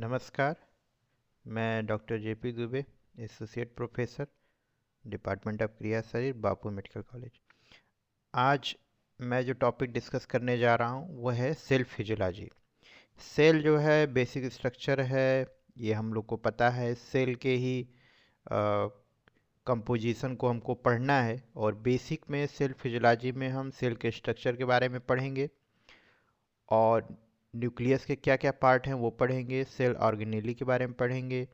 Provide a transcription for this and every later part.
नमस्कार। मैं doctor JP Dubey, associate professor, department of क्रिया शरीर, बापू मेडिकल कॉलेज। आज मैं जो टॉपिक डिस्कस करने जा रहा हूँ वह है सेल फिजियोलॉजी। सेल जो है बेसिक स्ट्रक्चर है, ये हम लोग को पता है। सेल के ही कंपोजिशन को हमको पढ़ना है और बेसिक में सेल फिजियोलॉजी में हम सेल के स्ट्रक्चर के बारे में पढ़ेंगे और न्यूक्लियस के क्या क्या पार्ट हैं वो पढ़ेंगे, सेल ऑर्गेनेली के बारे में पढ़ेंगे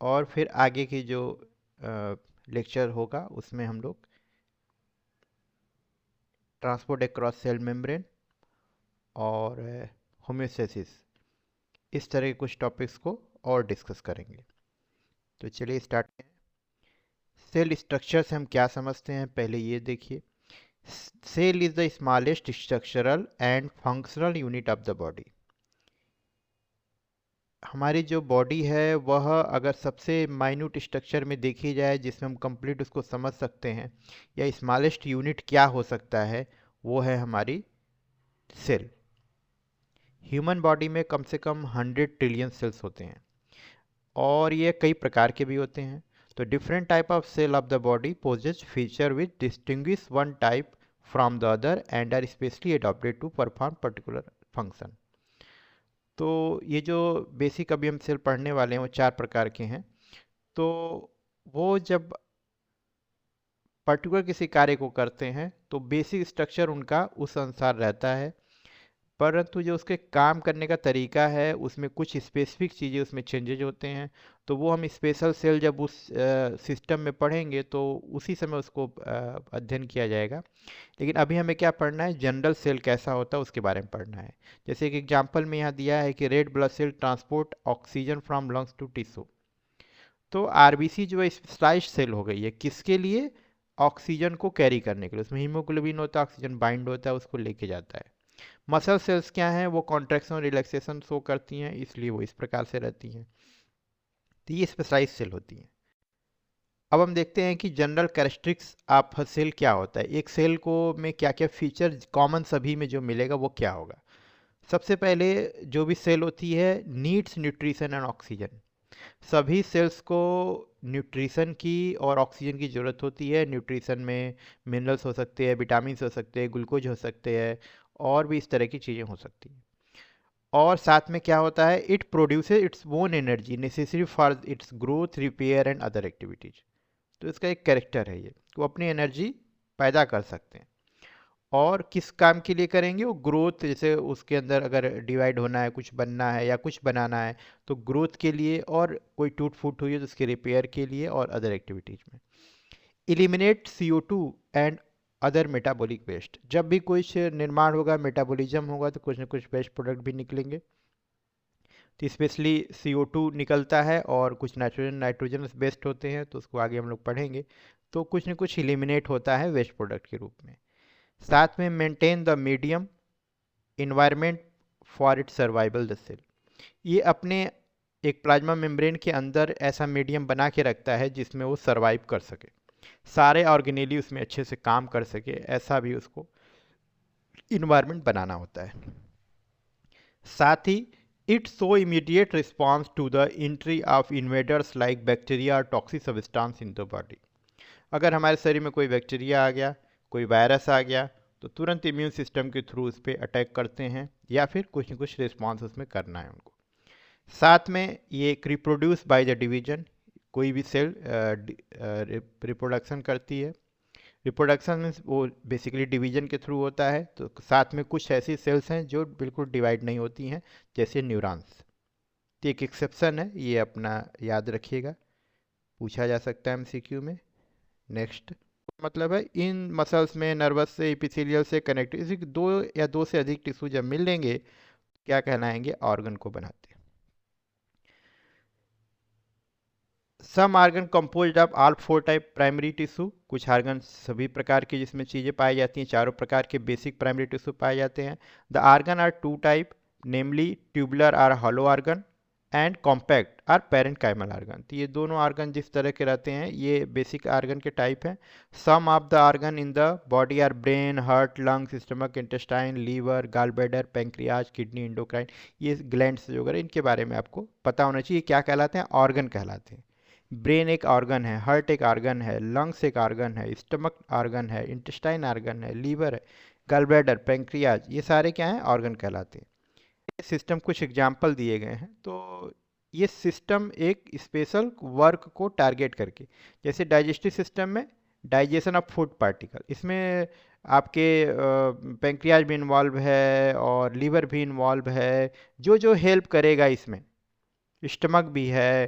और फिर आगे की जो लेक्चर होगा उसमें हम लोग ट्रांसपोर्ट अक्रॉस सेल मेम्ब्रेन और होम्योस्टेसिस, इस तरह के कुछ टॉपिक्स को और डिस्कस करेंगे। तो चलिए स्टार्ट करें। सेल स्ट्रक्चर से हम क्या समझते हैं, पहले ये देखिए। Cell is the smallest structural and functional unit of the body. हमारी जो बॉडी है वह अगर सबसे माइन्यूट स्ट्रक्चर में देखी जाए जिसमें हम कंप्लीट उसको समझ सकते हैं या स्मॉलेस्ट यूनिट क्या हो सकता है, वो है हमारी सेल। ह्यूमन बॉडी में कम से कम 100 ट्रिलियन सेल्स होते हैं और ये कई प्रकार के भी होते हैं। तो different type of cell of the body posses feature which distinguish one type from the other and are specially adopted to perform particular function. तो ये जो बेसिक अभी हम सेल पढ़ने वाले हैं वो 4 प्रकार के हैं। तो वो जब पर्टिकुलर किसी कार्य को करते हैं तो बेसिक स्ट्रक्चर उनका उस अनुसार रहता है, परंतु जो उसके काम करने का तरीका है उसमें कुछ स्पेसिफिक चीज़ें उसमें चेंजेज होते हैं। तो वो हम स्पेशल सेल जब उस सिस्टम में पढ़ेंगे तो उसी समय उसको अध्ययन किया जाएगा। लेकिन अभी हमें क्या पढ़ना है, जनरल सेल कैसा होता है उसके बारे में पढ़ना है। जैसे एक एग्जांपल में यहाँ दिया है कि red blood cell transport oxygen from lungs to tissue. तो आरबीसी जो है स्पेशलाइज्ड सेल हो गई है, किसके लिए? ऑक्सीजन को कैरी करने के लिए। उसमें हीमोग्लोबिन होता है, ऑक्सीजन बाइंड होता है, उसको लेके जाता है। मसल सेल्स क्या हैं? वो कॉन्ट्रैक्शन और रिलैक्सेशन शो करती हैं, इसलिए वो इस प्रकार से रहती हैं। तो ये स्पेशलाइज्ड सेल होती हैं। अब हम देखते हैं कि जनरल कैरेक्टरिस्टिक्स ऑफ सेल क्या होता है। एक सेल को में क्या क्या फीचर कॉमन सभी में जो मिलेगा वो क्या होगा। सबसे पहले जो भी सेल होती है नीड्स न्यूट्रिशन एंड ऑक्सीजन। सभी सेल्स को न्यूट्रिशन की और ऑक्सीजन की ज़रूरत होती है। न्यूट्रिशन में मिनरल्स हो सकते हैं, विटामिन हो सकते हैं, ग्लूकोज हो सकते हैं और भी इस तरह की चीज़ें हो सकती हैं। और साथ में क्या होता है, it produces its own energy necessary for its growth, repair and other activities. तो इसका एक कैरेक्टर है ये, वो अपनी एनर्जी पैदा कर सकते हैं और किस काम के लिए करेंगे? वो ग्रोथ, जैसे उसके अंदर अगर डिवाइड होना है, कुछ बनना है या कुछ बनाना है तो ग्रोथ के लिए, और कोई टूट फूट हुई है तो उसके रिपेयर के लिए और अदर एक्टिविटीज में। Eliminate CO2 and other metabolic waste. जब भी कुछ निर्माण होगा, मेटाबॉलिज्म होगा तो कुछ ना कुछ वेस्ट प्रोडक्ट भी निकलेंगे। तो स्पेशली CO2 निकलता है और कुछ नाइट्रोजन बेस्ड होते हैं, तो उसको आगे हम लोग पढ़ेंगे। तो कुछ न कुछ इलिमिनेट होता है वेस्ट प्रोडक्ट के रूप में। साथ में maintain the medium environment for it survival the cell. ये अपने एक प्लाज्मा मेम्ब्रेन के अंदर ऐसा मीडियम बना के रखता है जिसमें वो सर्वाइव कर सके, सारे ऑर्गेनेली उसमें अच्छे से काम कर सके, ऐसा भी उसको इन्वायरमेंट बनाना होता है। साथ ही it show immediate response to the entry of invaders like bacteria और toxic substance in the body. अगर हमारे शरीर में कोई बैक्टीरिया आ गया, कोई वायरस आ गया, तो तुरंत इम्यून सिस्टम के थ्रू उस पर अटैक करते हैं या फिर कुछ न कुछ रिस्पॉन्स उसमें करना है उनको। साथ में ये रिप्रोड्यूस बाय द डिवीजन, कोई भी सेल रिप्रोडक्शन करती है। रिप्रोडक्शन मीन्स वो बेसिकली डिवीजन के थ्रू होता है। तो साथ में कुछ ऐसी सेल्स हैं जो बिल्कुल डिवाइड नहीं होती हैं, जैसे न्यूरॉन्स। तो एक एक्सेप्शन है, ये अपना याद रखिएगा, पूछा जा सकता है MCQ में। नेक्स्ट मतलब है इन मसल्स में नर्वस से एपिथेलियल से कनेक्ट, इसी दो या दो से अधिक टिश्यू जब मिल लेंगे क्या कहलाएंगे? ऑर्गन को बनाते हैं। Some organ composed of all 4 type primary tissue. कुछ आर्गन सभी प्रकार की जिसमें चीज़ें पाई जाती हैं, चारों प्रकार के बेसिक प्राइमरी टिश्यू पाए जाते हैं। The organ are 2 type, namely tubular और hollow organ and compact are parenchymal organ. तो ये दोनों आर्गन जिस तरह के रहते हैं ये बेसिक आर्गन के टाइप हैं। Some of the organ in the body are brain, heart, lungs, stomach, intestine, liver, gallbladder, pancreas, kidney, endocrine, ये ग्लैंड्स जो वगैरह इनके बारे में आपको पता होना चाहिए। क्या कहलाते हैं? ऑर्गन कहलाते हैं। ब्रेन एक ऑर्गन है, हार्ट एक ऑर्गन है, लंग्स एक ऑर्गन है, स्टमक ऑर्गन है, इंटेस्टाइन ऑर्गन है, लीवर है, गॉलब्लैडर, पैंक्रियाज, ये सारे क्या हैं? ऑर्गन कहलाते हैं। सिस्टम कुछ एग्जाम्पल दिए गए हैं। तो ये सिस्टम एक स्पेशल वर्क को टारगेट करके, जैसे डाइजेस्टिव सिस्टम में डाइजेशन ऑफ फूड पार्टिकल, इसमें आपके पेंक्रियाज भी इन्वॉल्व है और लीवर भी इन्वॉल्व है, जो जो हेल्प करेगा इसमें, स्टमक भी है,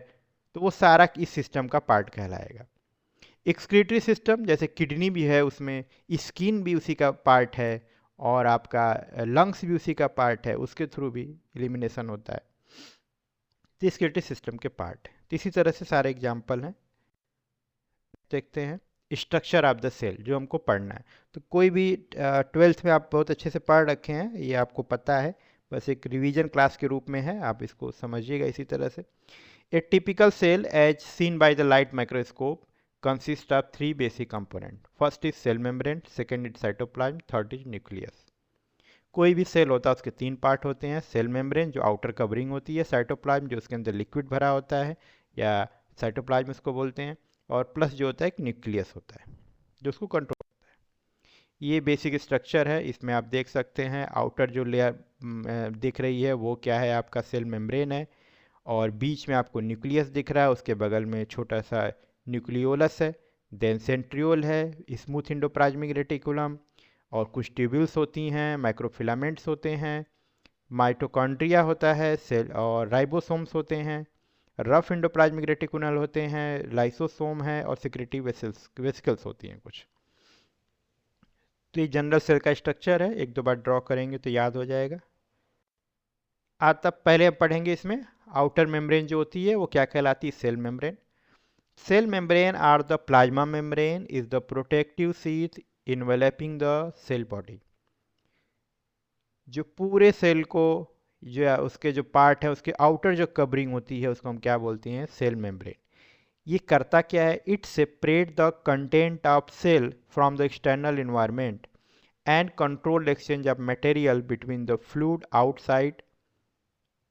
तो वो सारा इस सिस्टम का पार्ट कहलाएगा। एक्सक्रीटरी सिस्टम जैसे किडनी भी है उसमें, स्किन भी उसी का पार्ट है, और आपका लंग्स भी उसी का पार्ट है, उसके थ्रू भी एलिमिनेशन होता है। तो एक्सक्रीटरी सिस्टम के पार्ट है। तो इसी तरह से सारे एग्जाम्पल हैं। देखते हैं स्ट्रक्चर ऑफ द सेल जो हमको पढ़ना है। तो कोई भी 12th में आप बहुत अच्छे से पढ़ रखे हैं, ये आपको पता है, बस एक रिवीजन क्लास के रूप में है, आप इसको समझिएगा इसी तरह से। A typical cell as seen by the light microscope consists of three basic components. First is cell membrane, second is cytoplasm, third is nucleus. कोई भी सेल होता है उसके तीन पार्ट होते हैं। सेल मेम्ब्रेन जो आउटर कवरिंग होती है, साइटोप्लाज्म जो उसके अंदर लिक्विड भरा होता है या साइटोप्लाज्म उसको बोलते हैं, और प्लस जो होता है एक न्यूक्लियस होता है जो उसको कंट्रोल करता है। ये बेसिक स्ट्रक्चर है। इसमें आप देख सकते हैं आउटर जो लेयर दिख रही है वो क्या है? आपका सेल मेम्ब्रेन है, और बीच में आपको न्यूक्लियस दिख रहा है, उसके बगल में छोटा सा न्यूक्लियोलस है, देन सेंट्रियोल है, स्मूथ इंडोप्लाज्मिक रेटिकुलम, और कुछ ट्यूब्यूल्स होती हैं, माइक्रोफिलामेंट्स होते हैं, माइटोकॉन्ड्रिया होता है, सेल और राइबोसोम्स होते हैं, रफ इंडोप्लाज्मिक रेटिकुलम होते हैं, लाइसोसोम है, और सिक्रेटिव वेसिकल्स होती हैं कुछ। तो ये जनरल सेल का स्ट्रक्चर है, एक दो बार ड्रॉ करेंगे तो याद हो जाएगा। आज तब पहले अब पढ़ेंगे इसमें आउटर मेम्ब्रेन जो होती है वो क्या कहलाती है? Cell membrane. Cell membrane or the plasma membrane is the protective sheath enveloping the cell body. जो पूरे सेल को, जो उसके जो पार्ट है उसके आउटर जो कवरिंग होती है उसको हम क्या बोलते हैं? Cell membrane. ये करता क्या है? It separate the content of cell from the external environment and control exchange of material between the fluid outside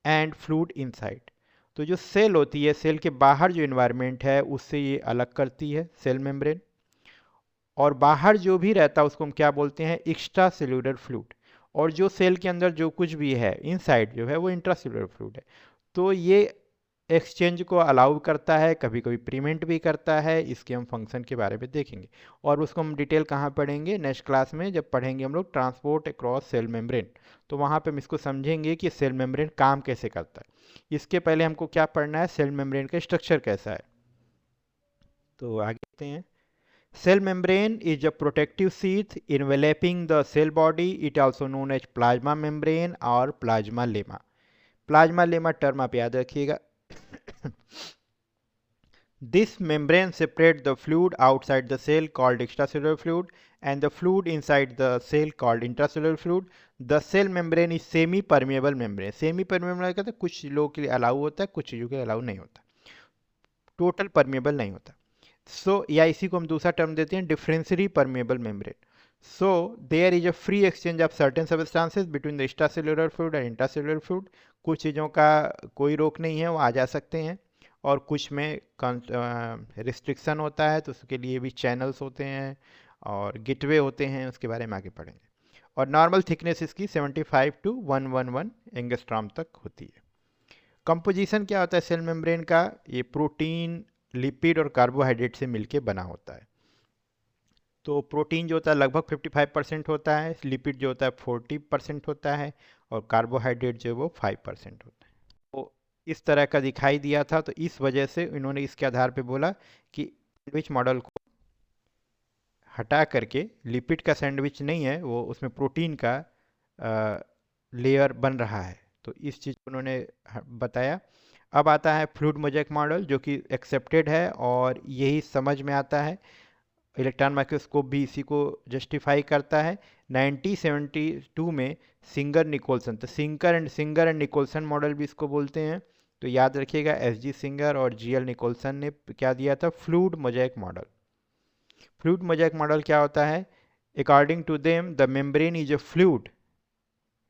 and fluid inside. तो जो सेल होती है, सेल के बाहर जो इन्वायरमेंट है उससे ये अलग करती है सेल मेम्ब्रेन, और बाहर जो भी रहता है उसको हम क्या बोलते हैं? Extra cellular fluid. और जो सेल के अंदर जो कुछ भी है इनसाइड जो है वो इंट्रा सेल्यूलर फ्लूइड है। तो ये एक्सचेंज को अलाउ करता है, कभी कभी प्रिवेंट भी करता है। इसके हम फंक्शन के बारे में देखेंगे, और उसको हम डिटेल कहाँ पढ़ेंगे? नेक्स्ट क्लास में जब पढ़ेंगे हम लोग ट्रांसपोर्ट अक्रॉस सेल मेम्ब्रेन, तो वहाँ पे हम इसको समझेंगे कि सेल मेम्ब्रेन काम कैसे करता है। इसके पहले हमको क्या पढ़ना है? सेल मेम्ब्रेन का स्ट्रक्चर कैसा है। तो आगे देखते हैं। Cell membrane is a protective sheath enveloping the cell body. It also known as plasma membrane और plasma lemma. Plasma lemma term आप याद रखिएगा। This membrane separates the fluid outside the cell called extracellular fluid and the fluid inside the cell called intracellular fluid. The cell membrane is semi permeable membrane. Semi permeable कहते हैं कुछ लोगों के लिए allow होता है, कुछ चीज़ों के लिए अलाउ नहीं होता, टोटल परमेबल नहीं होता। या इसी को हम दूसरा टर्म देते हैं differentially permeable membrane. So there is a free exchange of certain substances between the extracellular fluid and intracellular fluid. कुछ चीज़ों का कोई रोक नहीं है, वो आ जा सकते हैं, और कुछ में रिस्ट्रिक्शन होता है, तो उसके लिए भी चैनल्स होते हैं और गेटवे होते हैं, उसके बारे में आगे पढ़ेंगे। और नॉर्मल थिकनेस इसकी 75 to 111 एंगस्ट्रॉम तक होती है। कंपोजिशन क्या होता है सेल मेम्ब्रेन का? ये प्रोटीन, लिपिड और कार्बोहाइड्रेट से मिलके बना होता है। तो प्रोटीन जो होता है लगभग 55% होता है, लिपिड जो होता है 40% होता है, और कार्बोहाइड्रेट जो है वो 5% होता है। तो इस तरह का दिखाई दिया था, तो इस वजह से इन्होंने इसके आधार पे बोला कि सैंडविच मॉडल को हटा करके, लिपिड का सैंडविच नहीं है वो, उसमें प्रोटीन का लेयर बन रहा है, तो इस चीज़ को उन्होंने बताया। अब आता है फ्लूइड मोज़ेक मॉडल जो कि एक्सेप्टेड है और यही समझ में आता है। इलेक्ट्रॉन माइक्रोस्कोप भी इसी को जस्टिफाई करता है। 1972 में सिंगर निकोलसन, तो सिंगर एंड निकोलसन मॉडल भी इसको बोलते हैं, तो याद रखिएगा एस.जी. सिंगर और जी.एल. निकोलसन ने क्या दिया था, fluid mosaic model. Fluid mosaic model क्या होता है, according to them the membrane is a fluid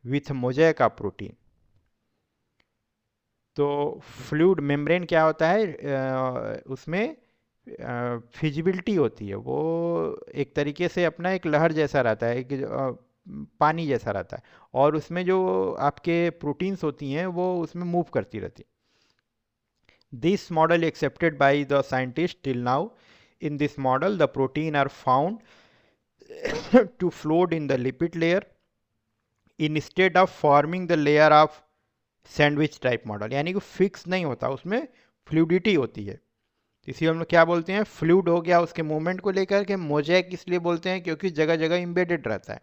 with mosaic of protein. तो फ्लूइड मेम्ब्रेन क्या होता है, उसमें फिजिबिलिटी होती है, वो एक तरीके से अपना एक लहर जैसा रहता है, एक पानी जैसा रहता है, और उसमें जो आपके प्रोटीन्स होती हैं वो उसमें मूव करती रहती हैं। This model accepted by the scientists till now. In this model, the protein are found to float in the lipid layer instead of forming the layer of sandwich type model. यानी कि fix नहीं होता, उसमें fluidity होती है। इसी हम लोग क्या बोलते हैं, फ्लूड हो गया उसके मूवमेंट को लेकर के। मोजेक इसलिए बोलते हैं क्योंकि जगह जगह इम्बेडेड रहता है,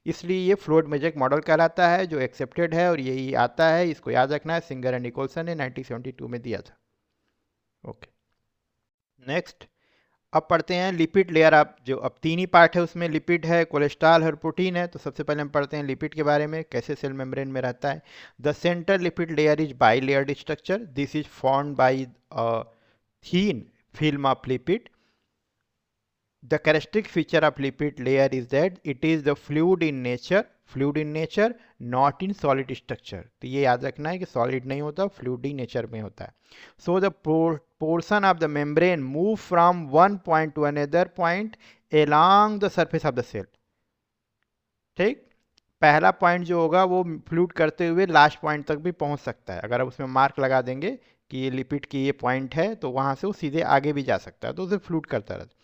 इसलिए ये फ्लूइड मोजेक मॉडल कहलाता है, जो एक्सेप्टेड है और यही आता है। इसको याद रखना है, सिंगर एंड निकोलसन ने 1972 में दिया था। ओके, नेक्स्ट अब पढ़ते हैं लिपिड लेयर। आप जो अब तीन ही पार्ट है उसमें, लिपिड है, कोलेस्ट्रॉल है और प्रोटीन है। तो सबसे पहले हम पढ़ते हैं लिपिड के बारे में, कैसे सेल मेम्ब्रेन में रहता है। The centre lipid layer is by layered structure, this is formed by thin film of lipid. The characteristic feature of lipid layer is that it is the fluid in nature, not in solid structure। तो ये याद रखना है कि solid नहीं होता, fluid nature में होता है। So the portion of the membrane move from one point to another point along the surface of the cell। ठीक, पहला पॉइंट जो होगा वो फ्लूट करते हुए लास्ट पॉइंट तक भी पहुंच सकता है। अगर आप उसमें मार्क लगा देंगे कि ये लिपिड की ये पॉइंट है, तो वहां से वो सीधे आगे भी जा सकता है, तो उसे फ्लूट करता रहता है।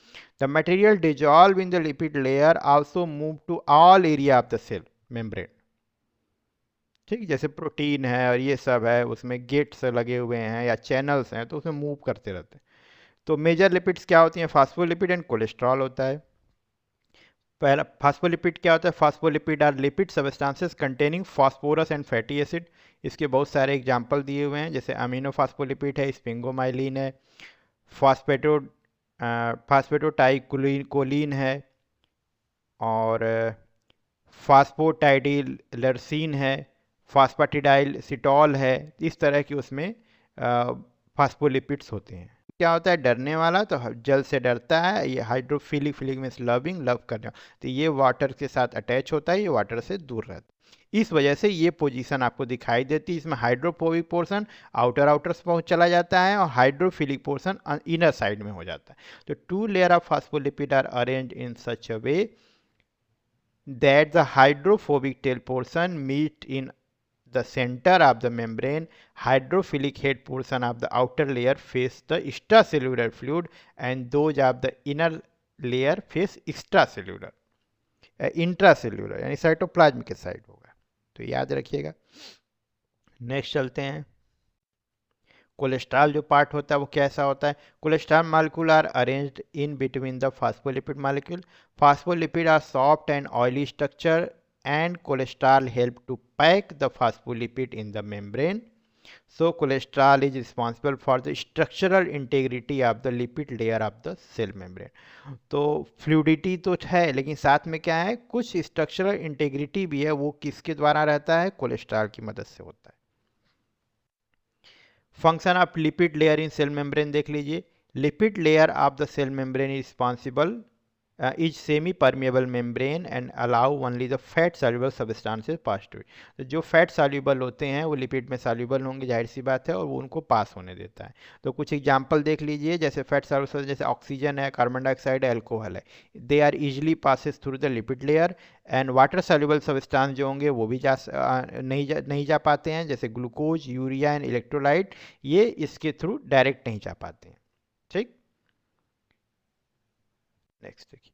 The material dissolve in the lipid layer also move to all area of the cell membrane. ठीक, जैसे प्रोटीन है और ये सब है, उसमें गेट्स लगे हुए हैं या चैनल्स हैं, तो उसमें मूव करते रहते हैं। तो मेजर लिपिड्स क्या होती हैं, फास्फोलिपिड एंड कोलेस्ट्रॉल होता है। पहला फास्फोलिपिड क्या होता है, phospholipid are lipid substances containing phosphorus and fatty acid. इसके बहुत सारे एग्जांपल दिए हुए हैं, जैसे अमीनो फास्फोलिपिड है, स्पिंगोमाइलिन है, फास्फेटो फास्फेटोटाइकोलिन है, और फास्फोटाइडिल लर्सीन है, फास्फाटिडाइल सिटॉल है। इस तरह की उसमें फास्फोलिपिड्स होते हैं। क्या होता है, डरने वाला, तो जल से डरता है। ये hydrophilic, philic means loving, love करने, तो ये वाटर के साथ अटैच होता है, ये वाटर से दूर रहता है। इस वजह से ये पोजीशन आपको दिखाई देती है। इसमें हाइड्रोफोबिक पोर्शन आउटर पहुंच चला जाता है और हाइड्रोफिलिक पोर्शन इनर साइड में हो जाता है। तो two layer of phospholipid are arranged in such a way that the hydrophobic tail portion meet in the center of the membrane. Hydrophilic head portion of the outer layer face the extracellular fluid and those of the inner layer face extracellular intracellular, यानी cytoplasm के side होगा। तो याद रखिएगा। Next चलते हैं, cholesterol जो part होता है वो कैसा होता है। Cholesterol molecule are arranged in between the phospholipid molecule. Phospholipid are soft and oily structure and cholesterol help to pack the phospholipid in the membrane. So cholesterol is responsible for the structural integrity of the lipid layer of the cell membrane. तो fluidity तो है, लेकिन साथ में क्या है, कुछ structural integrity भी है, वो किसके द्वारा रहता है, कोलेस्ट्रॉल की मदद से होता है। Function of lipid layer in cell membrane देख लीजिए। Lipid layer of the cell membrane is responsible is semi permeable membrane and allow only the fat soluble substances pass to it. तो जो फैट सॉल्युबल होते हैं वो lipid में soluble होंगे, जाहिर सी बात है, और वो उनको पास होने देता है। तो कुछ एग्जांपल देख लीजिए, जैसे फैट सॉल्युबल, जैसे ऑक्सीजन है, कार्बन डाइऑक्साइड है, अल्कोहल है, they are easily passes through the lipid layer. And water soluble substance जो होंगे वो भी नहीं जा पाते हैं, जैसे ग्लूकोज, यूरिया एंड इलेक्ट्रोलाइट, ये इसके थ्रू डायरेक्ट नहीं जा पाते हैं। ठीक, नेक्स्ट देखिए,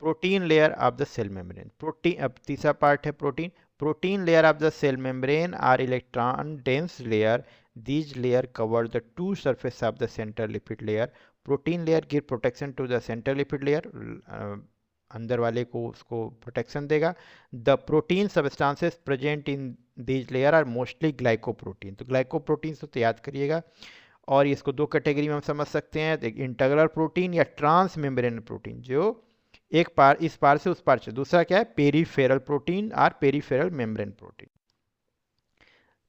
protein layer of the cell membrane. Protein, अब तीसरा पार्ट है protein. Protein layer of the cell membrane are electron dense layer. These layer cover the two surface of the center lipid layer. Protein layer give protection to the center lipid layer, अंदर वाले को उसको protection देगा। The protein substances present in these layer are mostly glycoprotein. तो glycoprotein तो याद करिएगा, और इसको दो कैटेगरी में हम समझ सकते हैं, एक इंटीग्रल प्रोटीन या ट्रांस मेम्ब्रेन प्रोटीन, जो एक पार इस पार से उस पार से। दूसरा क्या है, पेरीफेरल प्रोटीन और पेरीफेरल मेम्ब्रेन प्रोटीन।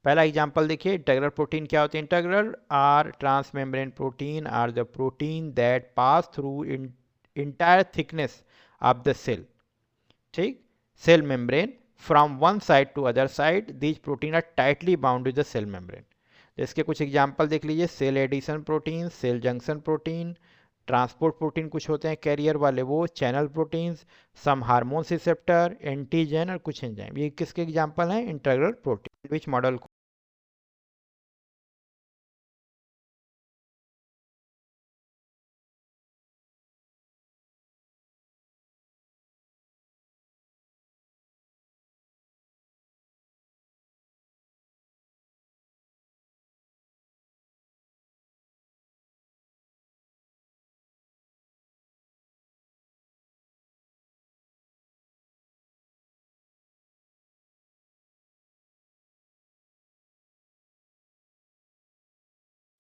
पहला एग्जांपल देखिए, इंटीग्रल प्रोटीन क्या होते हैं? Integral are transmembrane protein are the protein that pass through entire thickness of the cell, ठीक, cell membrane from one side to other side, these protein are tightly bound with the cell membrane. तो इसके कुछ example देख लीजिए, cell adhesion protein, cell junction protein, transport protein कुछ होते हैं carrier वाले वो, चैनल प्रोटीन्स, सम हार्मोन रिसेप्टर, एंटीजन और कुछ एंजाइम। ये किसके एग्जांपल हैं? Integral protein. विच मॉडल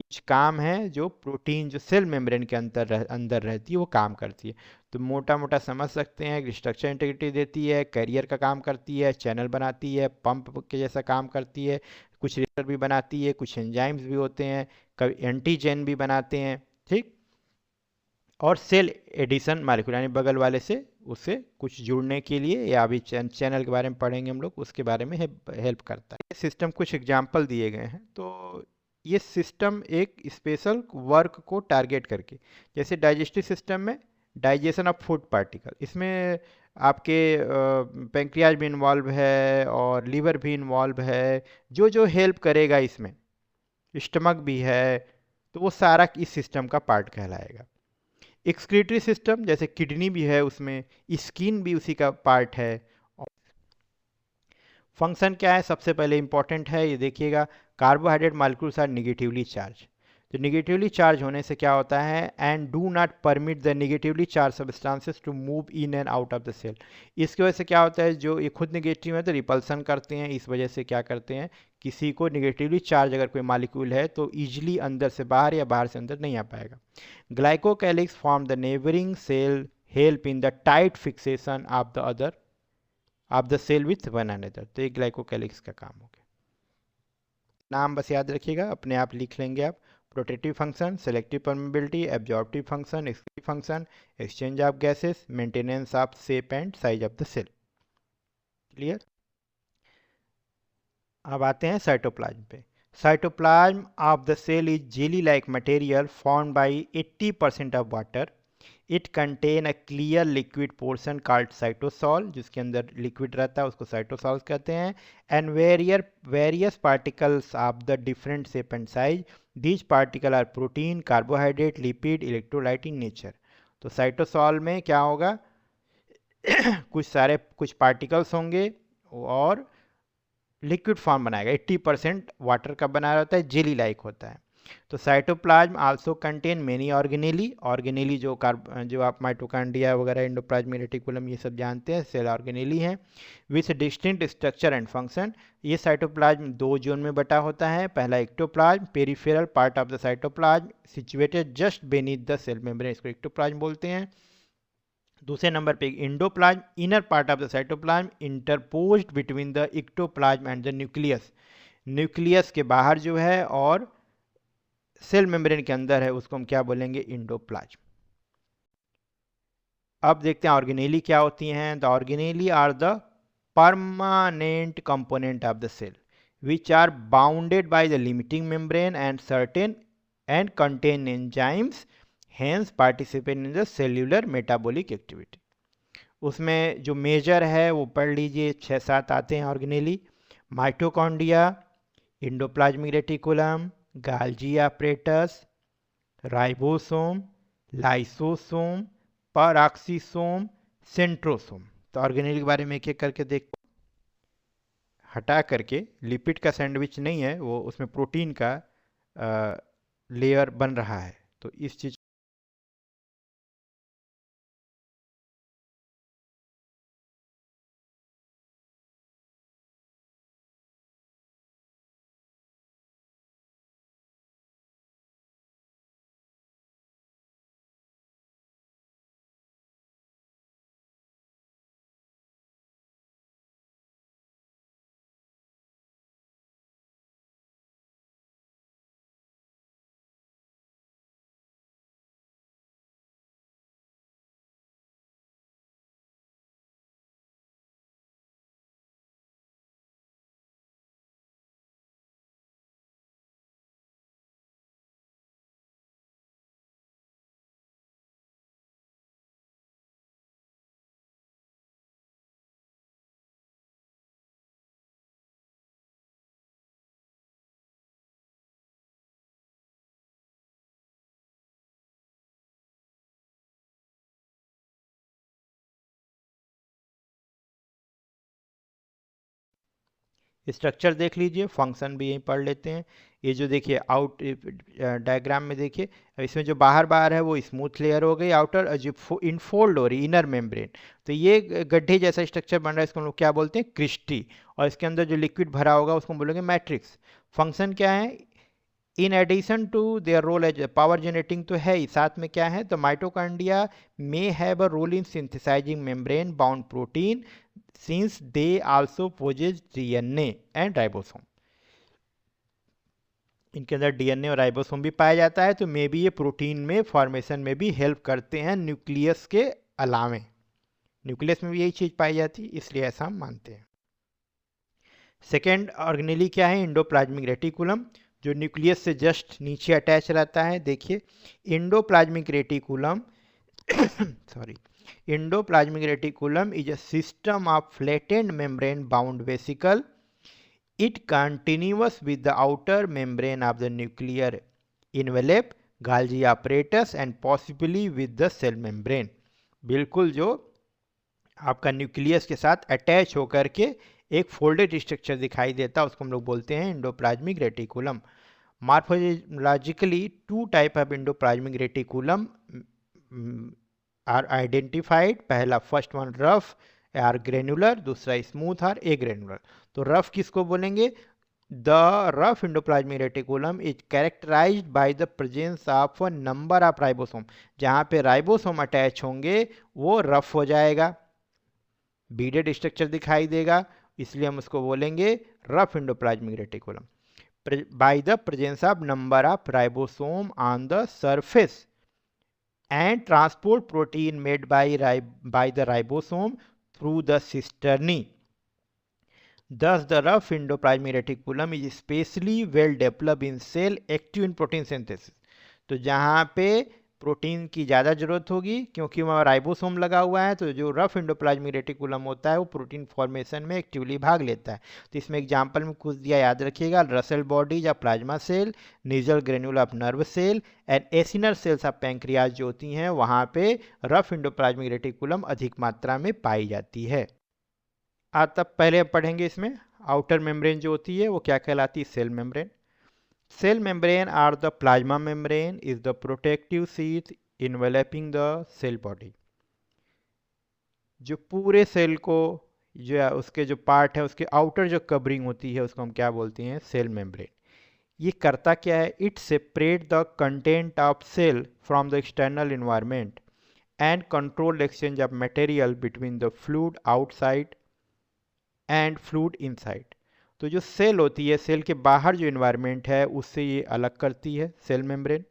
कुछ काम है जो प्रोटीन जो सेल मेम्ब्रेन के अंदर रहती है वो काम करती है। तो मोटा मोटा समझ सकते हैं कि स्ट्रक्चर इंटीग्रिटी देती है, कैरियर का काम करती है, चैनल बनाती है, पंप के जैसा काम करती है, कुछ रिसेप्टर भी बनाती है, कुछ एंजाइम्स भी होते हैं, कभी एंटीजन भी बनाते हैं, ठीक। और सेल एडिशन मालिक्यूल यानी बगल वाले से उससे कुछ जुड़ने के लिए, या अभी चैनल के बारे में पढ़ेंगे हम लोग, उसके बारे में हेल्प करता है। सिस्टम कुछ एग्जांपल दिए गए हैं। तो ये सिस्टम एक स्पेशल वर्क को टारगेट करके, जैसे डाइजेस्टिव सिस्टम में डाइजेशन ऑफ फूड पार्टिकल, इसमें आपके पेंक्रियाज भी इन्वॉल्व है और लीवर भी इन्वॉल्व है, जो जो हेल्प करेगा इसमें, स्टमक भी है, तो वो सारा इस सिस्टम का पार्ट कहलाएगा। एक्सक्रीटरी सिस्टम जैसे किडनी भी है उसमें, स्किन भी उसी का पार्ट है। फंक्शन क्या है? सबसे पहले इंपॉर्टेंट है ये देखिएगा, carbohydrate molecules are negatively charge. तो निगेटिवली चार्ज होने से क्या होता है? And do not permit the negatively charge substances to move in and out of the cell. इसकी वजह से क्या होता है, जो ये खुद निगेटिव है तो रिपल्सन करते हैं, इस वजह से क्या करते हैं, किसी को निगेटिवली चार्ज अगर कोई मालिक्यूल है तो ईजिली अंदर से बाहर या बाहर से अंदर नहीं आ पाएगा। Glycocalyx form the neighbouring cell, help in the tight fixation of the cell with one another. तो ये ग्लाइकोकैलिक्स का काम हो गया। नाम बस याद रखिएगा, अपने आप लिख लेंगे आप। Protective function, selective permeability, absorptive function, excretive function, exchange of gases, maintenance of shape and size of the cell. Clear? अब आते हैं साइटोप्लाज्म पे। Cytoplasm of the cell is jelly like material formed by 80% of water. It contain a clear liquid portion called cytosol, जिसके अंदर liquid रहता है उसको cytosol कहते हैं। And various particles of the different shape and size, these particle are protein, carbohydrate, lipid, electrolyte in nature. तो cytosol में क्या होगा? कुछ पार्टिकल्स होंगे और लिक्विड फॉर्म बनाएगा। 80% वाटर का बना रहता है, जेली लाइक होता है। तो cytoplasm also contain many organelle, organelle जो आप माइटोकॉन्ड्रिया वगैरह, एंडोप्लाज्मिक रेटिकुलम ये सब जानते हैं, सेल ऑर्गेनेली हैं with distinct structure and function. ये साइटोप्लाज्म दो जोन में बटा होता है। पहला ectoplasm, peripheral part of the cytoplasm situated just beneath the cell membrane, इसको एक्टोप्लाज्म बोलते हैं। दूसरे नंबर पे endoplasm, inner part of the cytoplasm interposed between the ectoplasm and the nucleus. Nucleus के बाहर जो है और सेल मेम्ब्रेन के अंदर है उसको हम क्या बोलेंगे? इंडोप्लाज्म। अब देखते हैं ऑर्गेनेली क्या होती हैं। The organelle are the permanent component of the cell which are bounded by the limiting membrane and certain and contain enzymes, hence participate in the cellular metabolic activity। उसमें जो मेजर है वो पढ़ लीजिए, 6-7 आते हैं organelle. Mitochondria, endoplasmic reticulum, गाल्जी apparatus, ribosome, lysosome, peroxisome, centrosome. तो organelle के बारे में एक एक करके देख, हटा करके लिपिड का सैंडविच नहीं है वो, उसमें प्रोटीन का लेयर बन रहा है, तो इस चीज स्ट्रक्चर देख लीजिए, फंक्शन भी यहीं पढ़ लेते हैं। ये जो देखिए आउट डायग्राम में देखिए, इसमें जो बाहर बाहर है वो स्मूथ लेयर हो गई आउटर, और जो इनफोल्ड हो रही इनर मेम्ब्रेन, तो ये गड्ढे जैसा स्ट्रक्चर बन रहा है, इसको हम लोग क्या बोलते हैं, क्रिस्टी। और इसके अंदर जो लिक्विड भरा होगा उसको हम बोलेंगे मैट्रिक्स। फंक्शन क्या है, in addition to their role as power generating तो है ही, साथ में क्या है, तो mitochondria may have a role in synthesising membrane bound protein since they also possess DNA and ribosome. इनके अंदर डीएनए और राइबोसोम भी पाया जाता है, तो मे बी ये प्रोटीन में फॉर्मेशन में भी हेल्प करते हैं न्यूक्लियस के अलावे। न्यूक्लियस में भी यही चीज़ पाई जाती है, इसलिए ऐसा हम मानते हैं। सेकेंड ऑर्गेनेली क्या है, इंडोप्लाज्मिक रेटिकुलम, जो न्यूक्लियस से जस्ट नीचे अटैच रहता है। देखिए endoplasmic reticulum sorry, endoplasmic reticulum is a system of flattened membrane bound vesicle. It continuous with the outer membrane of the nuclear envelope, Golgi apparatus and possibly with the cell membrane. बिल्कुल जो आपका nucleus के साथ attach होकर के एक folded structure दिखाई देता है, उसको हम लोग बोलते हैं endoplasmic reticulum. Morphologically two type of endoplasmic reticulum are identified. पहला first one rough or granular, दूसरा स्मूथ आर ए ग्रेनुलर। तो रफ किसको बोलेंगे, the rough endoplasmic reticulum is characterized by the presence of a number of ribosome. जहाँ पे ribosome attach होंगे वो rough हो जाएगा, बीडेड स्ट्रक्चर दिखाई देगा, इसलिए हम उसको बोलेंगे rough endoplasmic reticulum. Bye the presence of number of ribosome on the surface and transport protein made by the ribosome through the cisternae. Thus, the rough endoplasmic reticulum is especially well developed in cell active in protein synthesis. तो जहाँ पे protein की ज़्यादा जरूरत होगी क्योंकि वहाँ ribosome लगा हुआ है, तो जो रफ इंडोप्लाज्मिक रेटिकुलम होता है वो प्रोटीन फॉर्मेशन में एक्टिवली भाग लेता है। तो इसमें एग्जांपल में कुछ दिया, याद रखिएगा, रसेल बॉडी या plasma cell, Nissl granule of nerve cell and acinar cells of pancreas जो होती हैं, वहाँ पे रफ इंडोप्लाज्मिक रेटिकुलम अधिक मात्रा में पाई जाती है। तब पहले पढ़ेंगे इसमें आउटर मेम्ब्रेन जो होती है वो क्या कहलाती है, cell membrane. Cell membrane or the plasma membrane is the protective sheath enveloping the cell body. जो पूरे सेल को जो उसके जो पार्ट है उसके आउटर जो कवरिंग होती है उसको हम क्या बोलते हैं, सेल मेम्ब्रेन। ये करता क्या है, it separate the content of cell from the external environment and control exchange of material between the fluid outside and fluid inside. तो जो सेल होती है, सेल के बाहर जो इन्वायरमेंट है उससे ये अलग करती है सेल मेम्ब्रेन,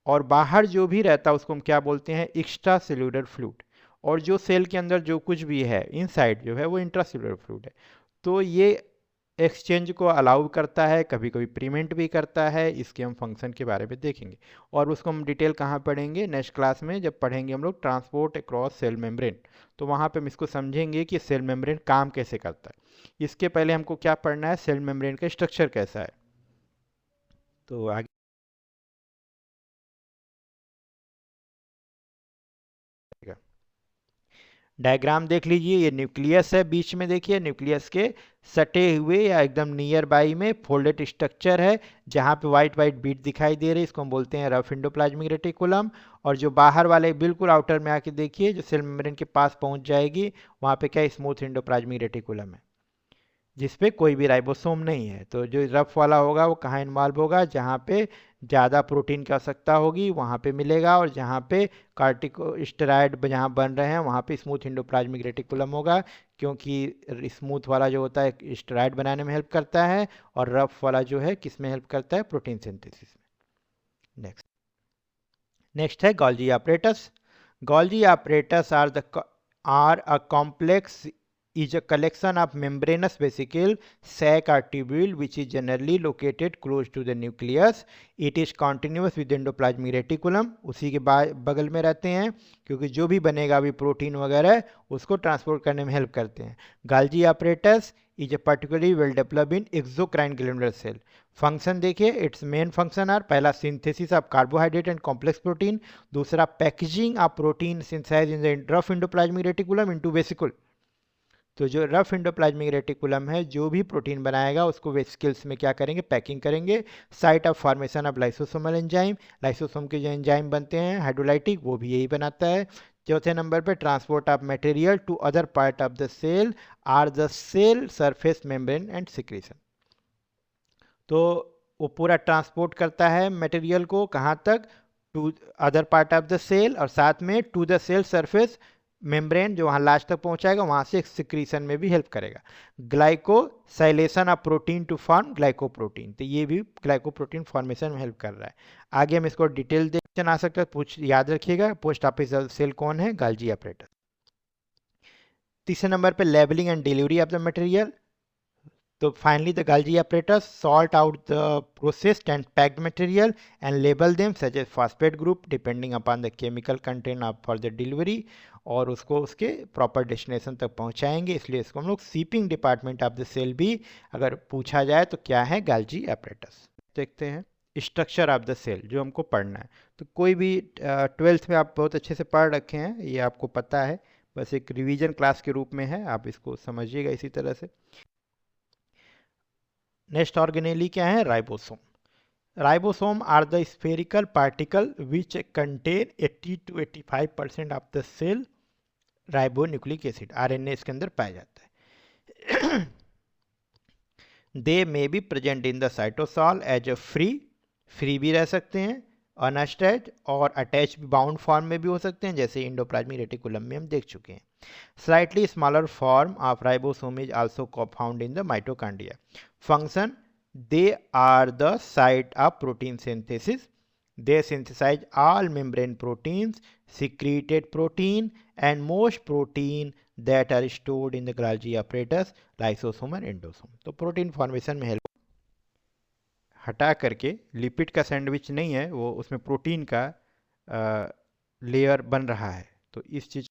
और बाहर जो भी रहता है उसको हम क्या बोलते हैं, एक्स्ट्रा सेल्यूलर फ्लूइड, और जो सेल के अंदर जो कुछ भी है इनसाइड जो है वो इंट्रा सेल्यूलर फ्लूइड है। तो ये एक्सचेंज को अलाउ करता है, कभी कभी प्रिवेंट भी करता है, इसके हम फंक्शन के बारे में देखेंगे, और उसको हम डिटेल कहाँ पढ़ेंगे, नेक्स्ट क्लास में जब पढ़ेंगे हम लोग ट्रांसपोर्ट अक्रॉस सेल मेम्ब्रेन, तो वहाँ पे हम इसको समझेंगे कि सेल मेम्ब्रेन काम कैसे करता है। इसके पहले हमको क्या पढ़ना है, सेल मेम्ब्रेन का स्ट्रक्चर कैसा है। तो आगे डायग्राम देख लीजिए, ये न्यूक्लियस है, बीच में देखिए न्यूक्लियस के सटे हुए या एकदम नियर बाई में फोल्डेड स्ट्रक्चर है, जहाँ पे वाइट वाइट बीट दिखाई दे रही है, इसको हम बोलते हैं रफ इंडोप्लाज्मिक रेटिकुलम। और जो बाहर वाले बिल्कुल आउटर में आके देखिए, जो सेल मेम्ब्रेन के पास पहुंच जाएगी, वहाँ पे क्या स्मूथ इंडोप्लाज्मिक रेटिकुलम है जिसपे कोई भी राइबोसोम नहीं है। तो जो रफ वाला होगा वो कहाँ इन्वॉल्व होगा, जहाँ पे ज़्यादा प्रोटीन की आवश्यकता होगी वहाँ पे मिलेगा, और जहाँ पे कार्टिकोस्टेरॉइड जहाँ बन रहे हैं वहाँ पे स्मूथ इंडोप्लाज्मिक रेटिकुलम होगा, क्योंकि स्मूथ वाला जो होता है स्टेरॉइड बनाने में हेल्प करता है, और रफ वाला जो है किस में हेल्प करता है, प्रोटीन सिंथेसिस में। नेक्स्ट है Golgi apparatus. Golgi apparatus are a complex is a collection of membranous vesicle, sac or tubule which is generally located close to the nucleus. It is continuous with endoplasmic reticulum. उसी के बगल में रहते हैं, क्योंकि जो भी बनेगा अभी प्रोटीन वगैरह उसको ट्रांसपोर्ट करने में हेल्प करते हैं। Golgi apparatus is a particularly well developed in exocrine glandular cell. Function देखिए, इट्स मेन फंक्शन आर, पहला synthesis of carbohydrate and complex protein, दूसरा packaging of protein synthesize in the rough endoplasmic reticulum into vesicle. तो जो rough endoplasmic reticulum है, जो भी protein बनाएगा उसको वेसिकल्स में क्या करेंगे, पैकिंग करेंगे। Site of formation of lysosomal enzyme, lysosome के जो एंजाइम बनते हैं हाइड्रोलाइटिक, वो भी यही बनाता है। चौथे नंबर पे transport of material to other part of the cell or the cell surface membrane and secretion. तो वो पूरा ट्रांसपोर्ट करता है मटेरियल को कहाँ तक, to other part of the cell, और साथ में to the cell surface membrane, जो वहाँ लास्ट तक पहुँचाएगा, वहाँ से सिक्रीशन में भी हेल्प करेगा। Glycosylation of protein to form glycoprotein, तो ये भी ग्लाइकोप्रोटीन फॉर्मेशन में हेल्प कर रहा है। आगे हम इसको डिटेल देखना आ सकता है, पूछ याद रखिएगा। पोस्ट ऑफिस सेल कौन है, गाल्जी ऑपरेटर। तीसरे नंबर पे labelling and delivery of the material. So finally, the Golgi apparatus sort out the processed and packed material and label them such as phosphate group depending upon the chemical content of for the delivery, और उसको उसके proper destination तक पहुंचाएंगे। इसलिए इसको हम लोग shipping department of the cell भी अगर पूछा जाए तो क्या है, गाल्जी apparatus। देखते हैं स्ट्रक्चर ऑफ द सेल जो हमको पढ़ना है। तो कोई भी 12th में आप बहुत अच्छे से पढ़ रखे हैं, ये आपको पता है, बस एक रिवीजन क्लास के रूप में है, आप इसको समझिएगा इसी तरह से। नेक्स्ट ऑर्गेनेली क्या है, ribosome. Ribosome are the spherical particle which contain 80 to 85% of the cell ribonucleic acid, RNA इसके अंदर पाया जाता है। They may be present in the cytosol as a free भी रह सकते हैं, अनअटैच्ड और अटैच बाउंड फॉर्म में भी हो सकते हैं, जैसे इंडोप्लाज्मिक रेटिकुलम में हम देख चुके हैं। Slightly smaller form of ribosome is also found in the mitochondria. Function: they are the site of protein synthesis. They synthesize all membrane proteins, secreted protein, and most protein that are stored in the Golgi apparatus, lysosome and endosome. तो protein formation में help हटा करके, lipid का sandwich नहीं है वो, उसमें protein का लेयर बन रहा है, तो इस चीज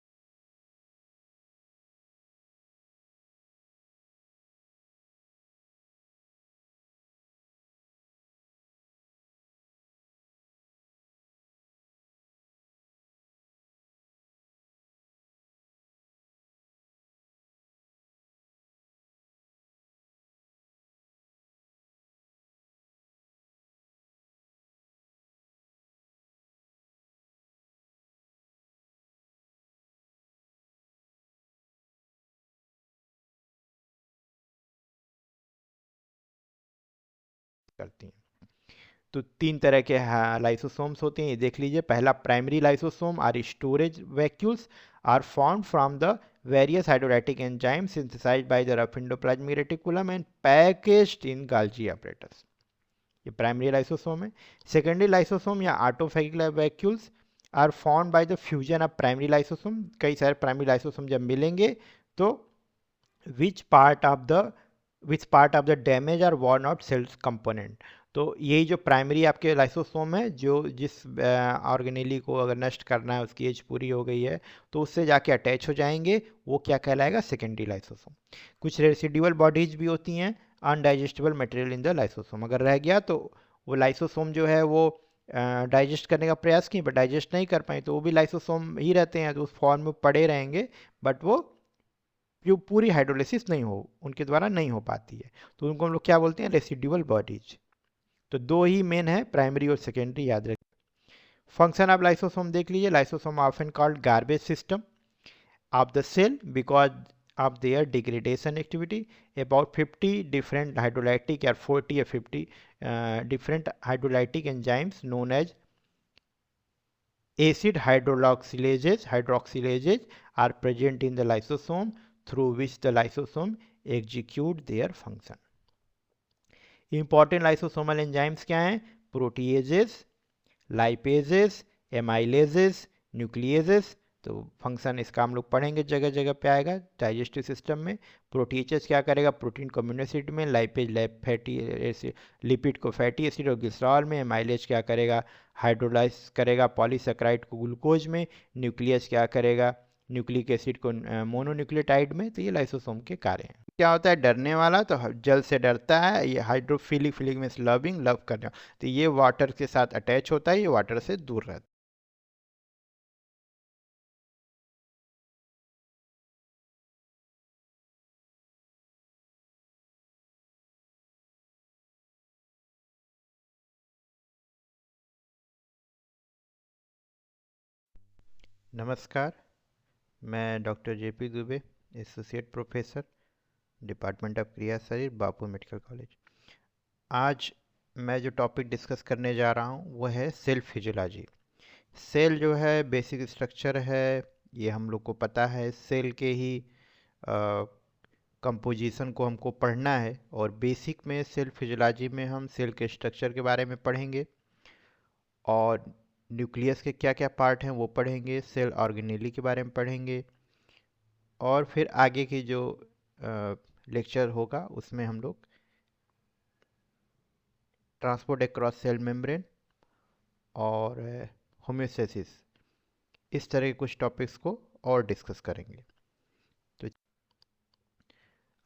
करती हैं। तो तीन तरह के लाइसोसोम्स होते हैं, ये देख लीजिए। पहला primary lysosome are storage vacuoles are formed from the various hydrolytic enzyme synthesized by the rough endoplasmic reticulum and packaged in Golgi apparatus, ये प्राइमरी लाइसोसोम है। सेकेंडरी लाइसोसोम या autophagic vacuoles are formed by the fusion of primary lysosome, कई सारे primary lysosome जब मिलेंगे तो which part of the damage or worn out cells component. तो यही जो प्राइमरी आपके लाइसोसोम है, जो जिस ऑर्गेनेली को अगर नष्ट करना है, उसकी एज पूरी हो गई है, तो उससे जाके अटैच हो जाएंगे, वो क्या कहलाएगा, सेकेंडरी लाइसोसोम। कुछ रेसिडुअल बॉडीज भी होती हैं, अनडाइजेस्टेबल मटेरियल इन द लाइसोसोम, अगर रह गया तो वो लाइसोसोम जो है वो डाइजेस्ट करने का प्रयास किए बट डाइजेस्ट नहीं कर पाए, तो वो भी लाइसोसोम ही रहते हैं, तो उस फॉर्म में पड़े रहेंगे, बट वो जो पूरी हाइड्रोलिसिस नहीं हो, उनके द्वारा नहीं हो पाती है, तो उनको हम लोग क्या बोलते हैं, रेसिडुअल बॉडीज। तो दो ही मेन है, प्राइमरी और सेकेंडरी, याद रखिए। फंक्शन ऑफ लाइसोसोम देख लीजिए। Lysosome often called garbage system of the cell because of their degradation activity. About 50 different hydrolytic or 40 or 50 different hydrolytic enzymes known as acid hydroxylases are present in the lysosome through which the lysosome execute their function. Important lysosomal enzymes क्या हैं, proteases, lipases, amylases, nucleases। तो function इसका हम लोग पढ़ेंगे, जगह जगह पे आएगा डाइजेस्टिव सिस्टम में। प्रोटीएजेस क्या करेगा, प्रोटीन को अमीनो एसिड में, लाइपेज फैटी एसिड, लिपिड को फैटी एसिड और ग्लिसरॉल में, एमाइलेज क्या करेगा, हाइड्रोलाइज करेगा पॉलीसेक्राइड को ग्लूकोज में, न्यूक्लियस क्या करेगा, न्यूक्लिक एसिड को मोनोन्यूक्लियोटाइड में। तो ये लाइसोसोम के कार्य हैं। क्या होता है, डरने वाला तो जल से डरता है, ये hydrophilic, philic means loving, love करने, तो ये वाटर के साथ अटैच होता है, ये वाटर से दूर रहता है। नमस्कार, मैं doctor JP Dubey, associate professor, department of क्रिया शरीर, बापू मेडिकल कॉलेज। आज मैं जो टॉपिक डिस्कस करने जा रहा हूँ वो है सेल फिजियोलॉजी। सेल जो है बेसिक स्ट्रक्चर है, ये हम लोग को पता है। सेल के ही कंपोजिशन को हमको पढ़ना है, और बेसिक में सेल फिजियोलॉजी में हम सेल के स्ट्रक्चर के बारे में पढ़ेंगे, और न्यूक्लियस के क्या क्या पार्ट हैं वो पढ़ेंगे, सेल ऑर्गेनेली के बारे में पढ़ेंगे, और फिर आगे की जो लेक्चर होगा उसमें हम लोग ट्रांसपोर्ट अक्रॉस सेल मेम्ब्रेन और होम्योस्टेसिस, इस तरह के कुछ टॉपिक्स को और डिस्कस करेंगे। तो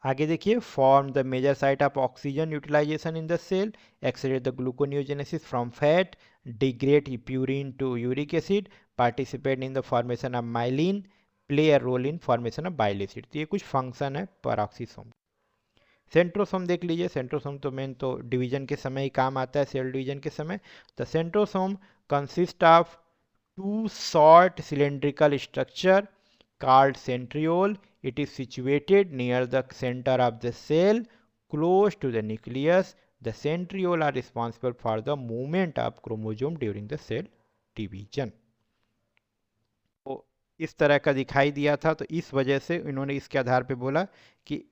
आगे देखिए, form the major site of oxygen utilisation in the cell, accelerate the gluconeogenesis from fat, degrade purine to uric acid, participate in the formation of myelin, play a role in formation of bile acid. तो ये कुछ function है peroxisome. Centrosome देख लीजिए। Centrosome तो main तो division के समय ही काम आता है, सेल डिवीजन के समय। The centrosome consist of two short cylindrical structure called centriole. It is situated near the center of the cell, close to the nucleus. The centriole are responsible for the movement of chromosome during the cell division. तो इस तरह का दिखाई दिया था, तो इस वजह से इन्होंने इसके आधार पे बोला कि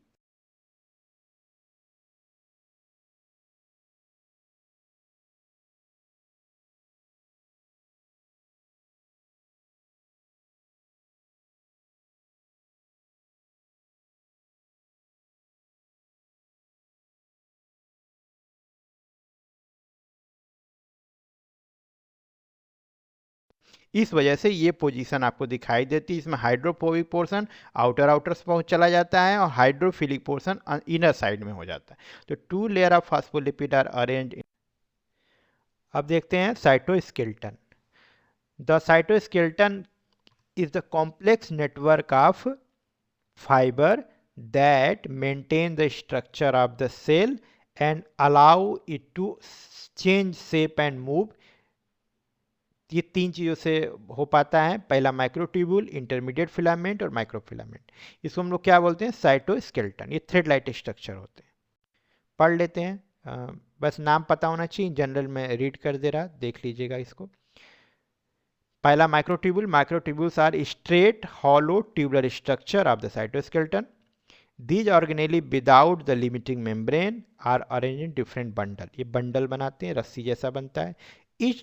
इस वजह से ये पोजीशन आपको दिखाई देती है। इसमें हाइड्रोफोबिक पोर्शन आउटर आउटर पहुंच चला जाता है, और हाइड्रोफिलिक पोर्शन इनर साइड में हो जाता है। तो two layer of phospholipid are arrange. अब देखते हैं cytoskeleton. The cytoskeleton is the complex network of fiber that maintain the structure of the cell and allow it to change shape and move। ये तीन चीज़ों से हो पाता है। पहला माइक्रोट्यूब्यूल, इंटरमीडिएट फिलामेंट और माइक्रोफिलामेंट। इसको हम लोग क्या बोलते हैं? साइटोस्केलेटन। ये थ्रेड लाइट स्ट्रक्चर होते हैं। पढ़ लेते हैं। बस नाम पता होना चाहिए, जनरल में रीड कर दे रहा, देख लीजिएगा इसको। पहला microtubule. Microtubules are straight hollow tubular structure of the cytoskeleton. These organelle without the limiting membrane are arranged in different bundle। ये बंडल बनाते हैं, रस्सी जैसा बनता है। Each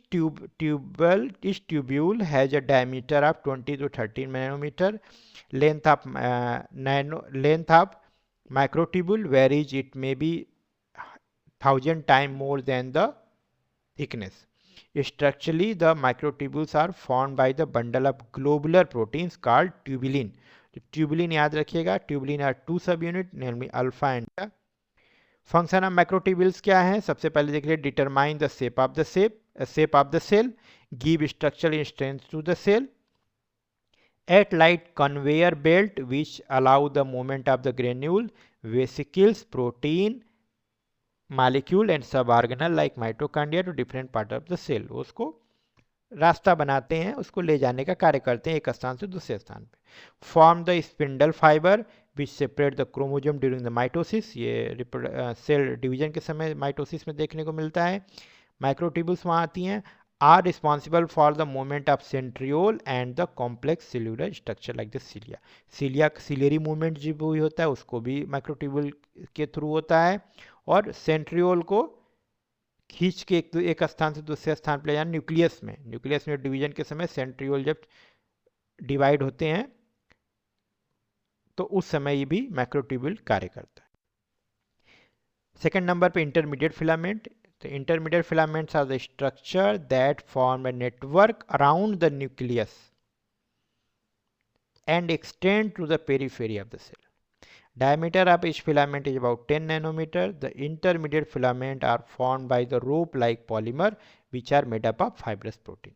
tubule has a diameter of 20 to 13 nanometer। Length of microtubule varies, it may be 1000 times more than the thickness। Structurally, the microtubules are formed by the bundle of globular proteins called tubulin। तो tubulin याद रखिएगा। Tubulin are two subunit, namely alpha and beta. Function of microtubules क्या है? सबसे पहले देख लीजिए, determine the shape of the cell, give structural strength to the cell, at light conveyor belt which allow the movement of the granule, vesicles, protein molecule and suborganelle like mitochondria to different part of the cell। उसको रास्ता बनाते हैं, उसको ले जाने का कार्य करते हैं एक स्थान से दूसरे स्थान पे। Form the spindle fibre which separate the chromosome during the mitosis. ये सेल डिवीजन के समय माइटोसिस में देखने को मिलता है। माइक्रोट्यूब्यूल्स वहाँ आती हैं। Are responsible for the movement of centriole and the complex cellular structure like the cilia. Ciliary movement जो भी होता है उसको भी माइक्रोट्यूब्यूल के थ्रू होता है। और सेंट्रियोल को खींच के एक स्थान से दूसरे स्थान पर ले जाना। न्यूक्लियस में डिवीजन के समय सेंट्रियोल जब डिवाइड होते हैं तो उस समय ये भी माइक्रोट्यूब्यूल कार्य करता है। सेकंड नंबर पे इंटरमीडिएट फिलामेंट। तो intermediate filaments are the structure that form a network around the nucleus and extend to the periphery of the cell. Diameter of each filament is about 10 nanometer. The intermediate filament are formed by the rope-like polymer which are made up of fibrous protein।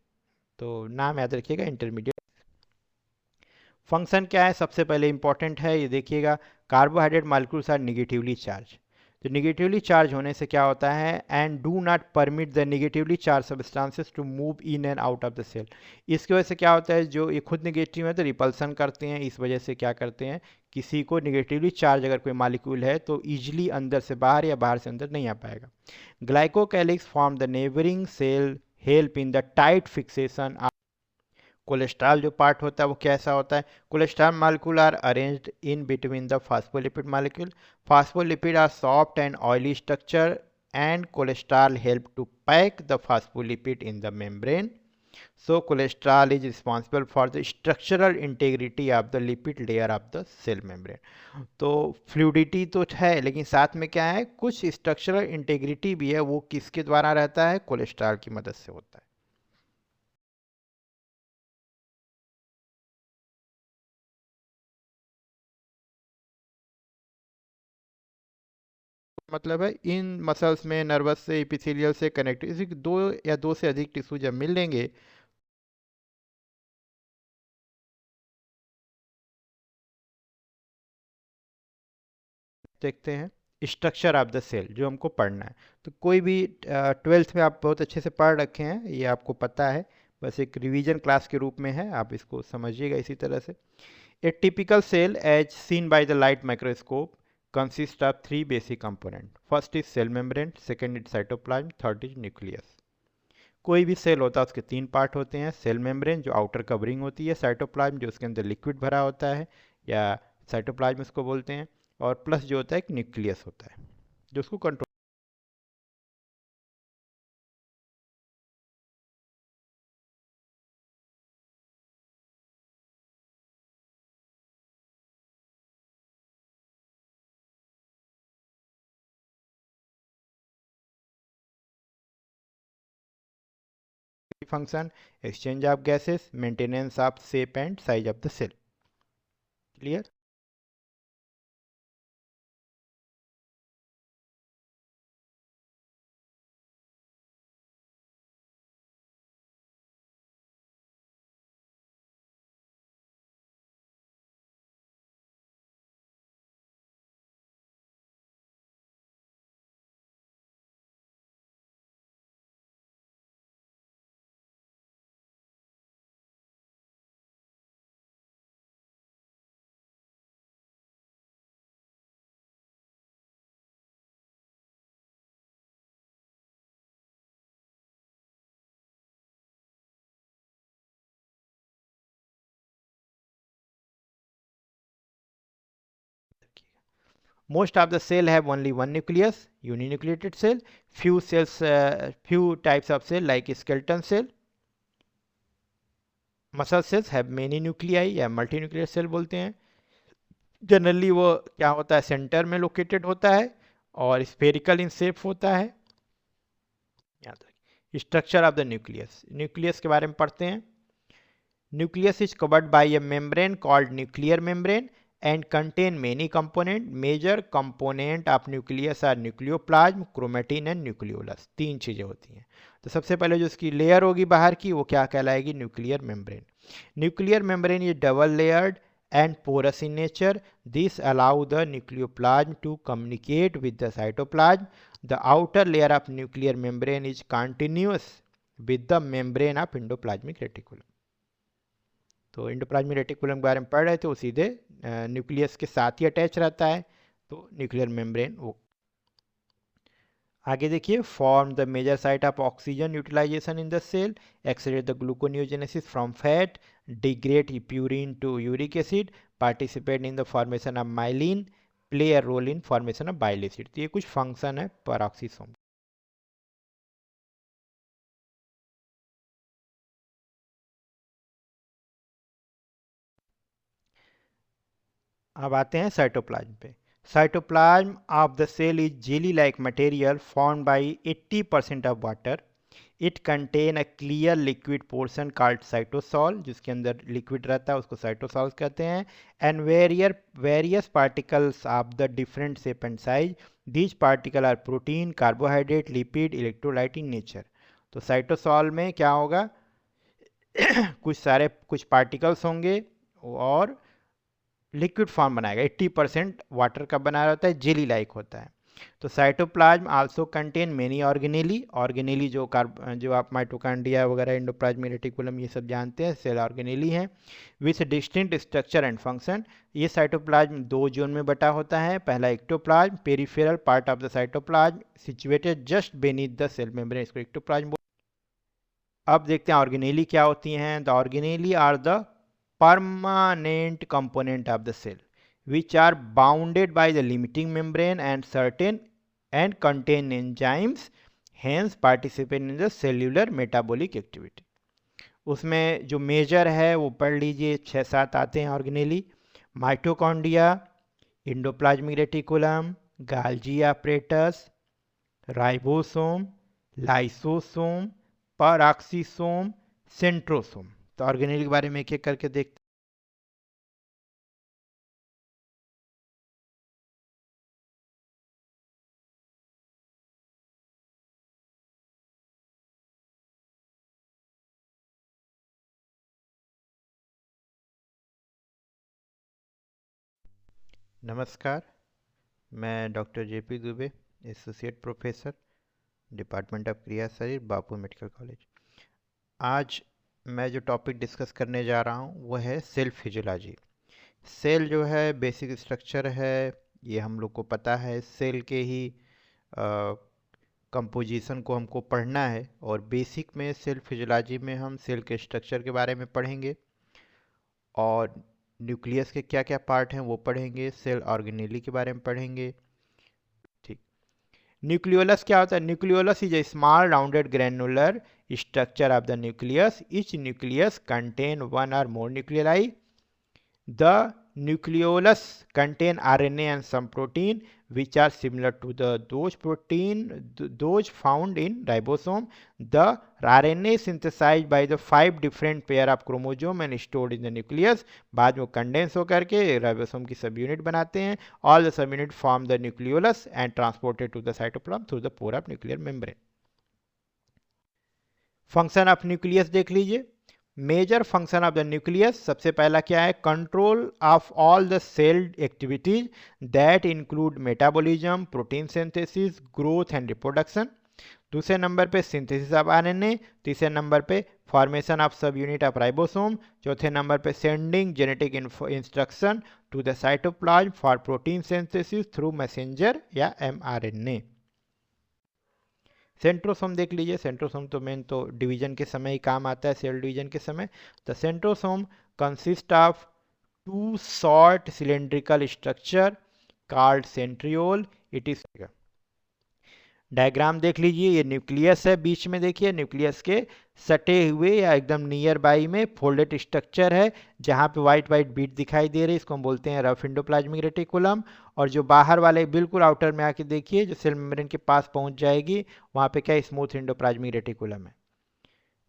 तो नाम याद रखिएगा intermediate. Function क्या है? सबसे पहले important है, ये देखिएगा, carbohydrate molecules are negatively charge. तो निगेटिवली चार्ज होने से क्या होता है, and do not permit the negatively charge substances to move in and out of the cell. इसकी वजह से क्या होता है, जो ये खुद निगेटिव है तो रिपल्सन करते हैं, इस वजह से क्या करते हैं, किसी को निगेटिवली चार्ज अगर कोई मॉलिक्यूल है तो ईजिली अंदर से बाहर या बाहर से अंदर नहीं आ पाएगा। Glycocalyx form the neighbouring cell help in the tight fixation. Cholesterol जो पार्ट होता है वो कैसा होता है, cholesterol molecule are arranged in between the phospholipid molecule. Phospholipid are soft and oily structure and cholesterol help to pack the phospholipid in the membrane. So cholesterol is responsible for the structural integrity of the lipid layer of the cell membrane. तो fluidity तो है, लेकिन साथ में क्या है, कुछ structural integrity भी है, वो किसके द्वारा रहता है, कोलेस्ट्रॉल की मदद से होता है। मतलब है इन मसल्स में नर्वस से एपिथेलियल से कनेक्ट, इसी दो या दो से अधिक टिश्यू जब मिल लेंगे, देखते हैं स्ट्रक्चर ऑफ द सेल जो हमको पढ़ना है। तो कोई भी ट्वेल्थ में आप बहुत अच्छे से पढ़ रखे हैं, ये आपको पता है, बस एक रिवीजन क्लास के रूप में है, आप इसको समझिएगा इसी तरह से। A typical cell as seen by the light microscope consist of three basic component. First is cell membrane, second is cytoplasm, third is nucleus. कोई भी सेल होता है उसके तीन पार्ट होते हैं, सेल मेम्ब्रेन जो आउटर कवरिंग होती है, साइटोप्लाज्म जो उसके अंदर लिक्विड भरा होता है या साइटोप्लाज्म उसको बोलते हैं, और प्लस जो होता है एक न्यूक्लियस होता है जो उसको control, function, exchange of gases, maintenance of shape and size of the cell. Clear. Most of the cell have only one nucleus, uninucleated cell. Few cells, few types of cell like skeleton cell, muscle cells have many nuclei या मल्टीन्यूक्लियर cell बोलते हैं। Generally वो क्या होता है, centre में located होता है और स्फेरिकल इन शेप होता है। याद रखिए structure of the nucleus, nucleus के बारे में पढ़ते हैं। Nucleus is covered by A membrane called nuclear membrane and contain many component. Major component of nucleus are nucleoplasm, chromatin and nucleolus। तीन चीजें होती हैं। तो सबसे पहले जो इसकी लेयर होगी बाहर की वो क्या कहलाएगी, nuclear membrane. Nuclear membrane is double layered and porous in nature. This allow the nucleoplasm to communicate with the cytoplasm. The outer layer of nuclear membrane is continuous with the membrane of endoplasmic reticulum। तो endoplasmic reticulum के बारे में पढ़ रहे थे, वो सीधे nucleus के साथ ही अटैच रहता है, तो न्यूक्लियर मेम्ब्रेन वो। आगे देखिए, form the major site of oxygen utilisation in the cell, accelerate the gluconeogenesis from fat, degrade purine to uric acid, participate in the formation of myelin, play a role in formation of bile acid. तो ये कुछ function है peroxisome. अब आते हैं cytoplasm पे। Cytoplasm of the cell is jelly like material formed by 80% of water. It contain a clear liquid portion called cytosol, जिसके अंदर लिक्विड रहता है उसको साइटोसॉल कहते हैं। And various particles of the different shape and size. These particle are protein, carbohydrate, lipid, electrolyte in nature. तो cytosol में क्या होगा कुछ पार्टिकल्स होंगे और लिक्विड फॉर्म बनाएगा। 80% वाटर का बना रहता है, जेली लाइक होता है। तो cytoplasm also contain many organelle, organelle जो आप माइटोकॉन्ड्रिया वगैरह एंडोप्लाज्मिक रेटिकुलम ये सब जानते हैं, सेल ऑर्गेनेली हैं with distinct structure and function. ये साइटोप्लाज्म दो जोन में बटा होता है। पहला ectoplasm, peripheral part of the cytoplasm situated just beneath the cell membrane, इसको एक्टोप्लाज्म। अब देखते हैं ऑर्गेनेली क्या होती हैं। The organelle are the permanent component of the cell which are bounded by the limiting membrane and certain and contain enzymes, hence participate in the cellular metabolic activity। उसमें जो major है वो पढ़ लीजिए, 6-7 आते हैं organelle. Mitochondria, endoplasmic reticulum, गाल्जी apparatus, ribosome, lysosome, peroxisome, centrosome. तो organelle के बारे में एक एक करके देखते हैं। नमस्कार, मैं doctor JP Dubey, associate professor, department of क्रिया शरीर, बापू मेडिकल कॉलेज। आज मैं जो टॉपिक डिस्कस करने जा रहा हूँ वो है सेल फिजियोलॉजी। सेल जो है बेसिक स्ट्रक्चर है, ये हम लोग को पता है। सेल के ही कंपोजिशन को हमको पढ़ना है और बेसिक में सेल फिजियोलॉजी में हम सेल के स्ट्रक्चर के बारे में पढ़ेंगे और न्यूक्लियस के क्या क्या पार्ट हैं वो पढ़ेंगे, सेल ऑर्गेनेली के बारे में पढ़ेंगे। ठीक। न्यूक्लियोलस क्या होता है? Nucleolus is a small rounded granular structure of the nucleus. Each nucleus contain one और मोर nuclei. The nucleolus contain RNA and some protein which are similar to those found in ribosome. The RNA synthesized by the 5 different pair of chromosome and stored in the nucleus, बाद में condense होकर के ribosome की सब unit बनाते हैं। All the subunit form the nucleolus and transported to the cytoplasm through the pore of nuclear membrane। Function of nucleus देख लीजिए। Major function of the nucleus, सबसे पहला क्या है? Control of all the cell activities that include metabolism, protein synthesis, growth and reproduction. दूसरे number पे synthesis of RNA. तीसरे number पे formation of subunit of ribosome. चौथे नंबर पे sending genetic instruction to the cytoplasm for protein synthesis through messenger या mRNA. Centrosome देख लीजिए। Centrosome तो मेन तो डिवीजन के समय ही काम आता है, सेल डिवीजन के समय। The centrosome consist of 2 short cylindrical structure called centriole. It is diagram देख लीजिए। ये न्यूक्लियस है, बीच में देखिए न्यूक्लियस के सटे हुए या एकदम नियर बाई में फोल्डेड स्ट्रक्चर है जहाँ पे वाइट वाइट बीट दिखाई दे रही है, इसको हम बोलते हैं रफ एंडोप्लाज्मिक रेटिकुलम। और जो बाहर वाले बिल्कुल आउटर में आके देखिए, जो सेल मेम्ब्रेन के पास पहुंच जाएगी, वहाँ पे क्या स्मूथ एंडोप्लाज्मिक रेटिकुलम है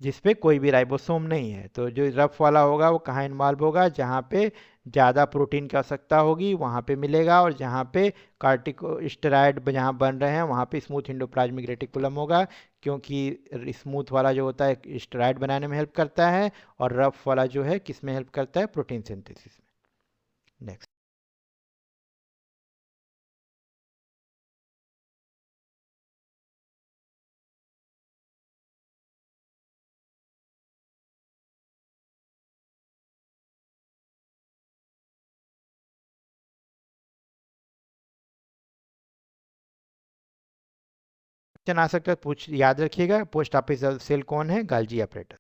जिसपे कोई भी राइबोसोम नहीं है। तो जो रफ वाला होगा वो कहाँ इन्वॉल्व होगा? जहाँ पे ज़्यादा प्रोटीन की आवश्यकता होगी वहाँ पे मिलेगा, और जहाँ पे कार्टिकोस्टेरॉइड जहाँ बन रहे हैं वहाँ पे स्मूथ एंडोप्लाज्मिक रेटिकुलम होगा, क्योंकि स्मूथ वाला जो होता है स्टेरॉइड बनाने में हेल्प करता है, और रफ वाला जो है किस में हेल्प करता है? प्रोटीन सिंथेसिस में। नेक्स्ट। क्वेश्चन आ सकता है, पूछ याद रखिएगा। पोस्ट ऑफिस सेल कौन है? गाल्जी ऑपरेटर।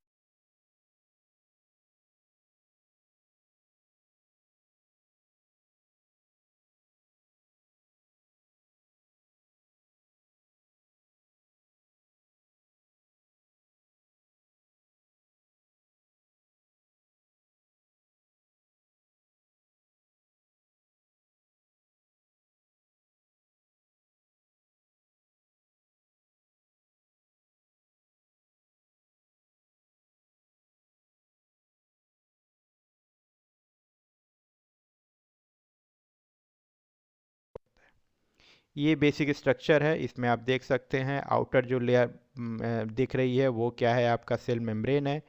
ये बेसिक स्ट्रक्चर है, इसमें आप देख सकते हैं आउटर जो लेयर दिख रही है वो क्या है? आपका सेल मेम्ब्रेन है,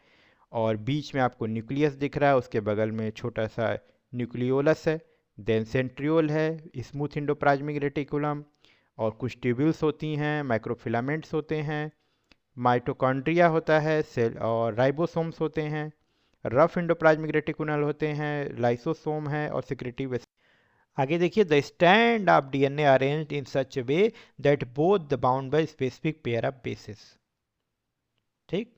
और बीच में आपको न्यूक्लियस दिख रहा है, उसके बगल में छोटा सा न्यूक्लियोलस है, देन सेंट्रियोल है, स्मूथ एंडोप्लाज्मिक रेटिकुलम, और कुछ ट्यूब्यूल्स होती हैं, माइक्रोफिलामेंट्स होते हैं, माइटोकॉन्ड्रिया होता है, सेल और राइबोसोम्स होते हैं, रफ एंडोप्लाज्मिक रेटिकुलम होते हैं, लाइसोसोम है और सिक्रेटिव। आगे देखिए, the stand of DNA arranged in such A way that both the bound by specific pair of basis. ठीक,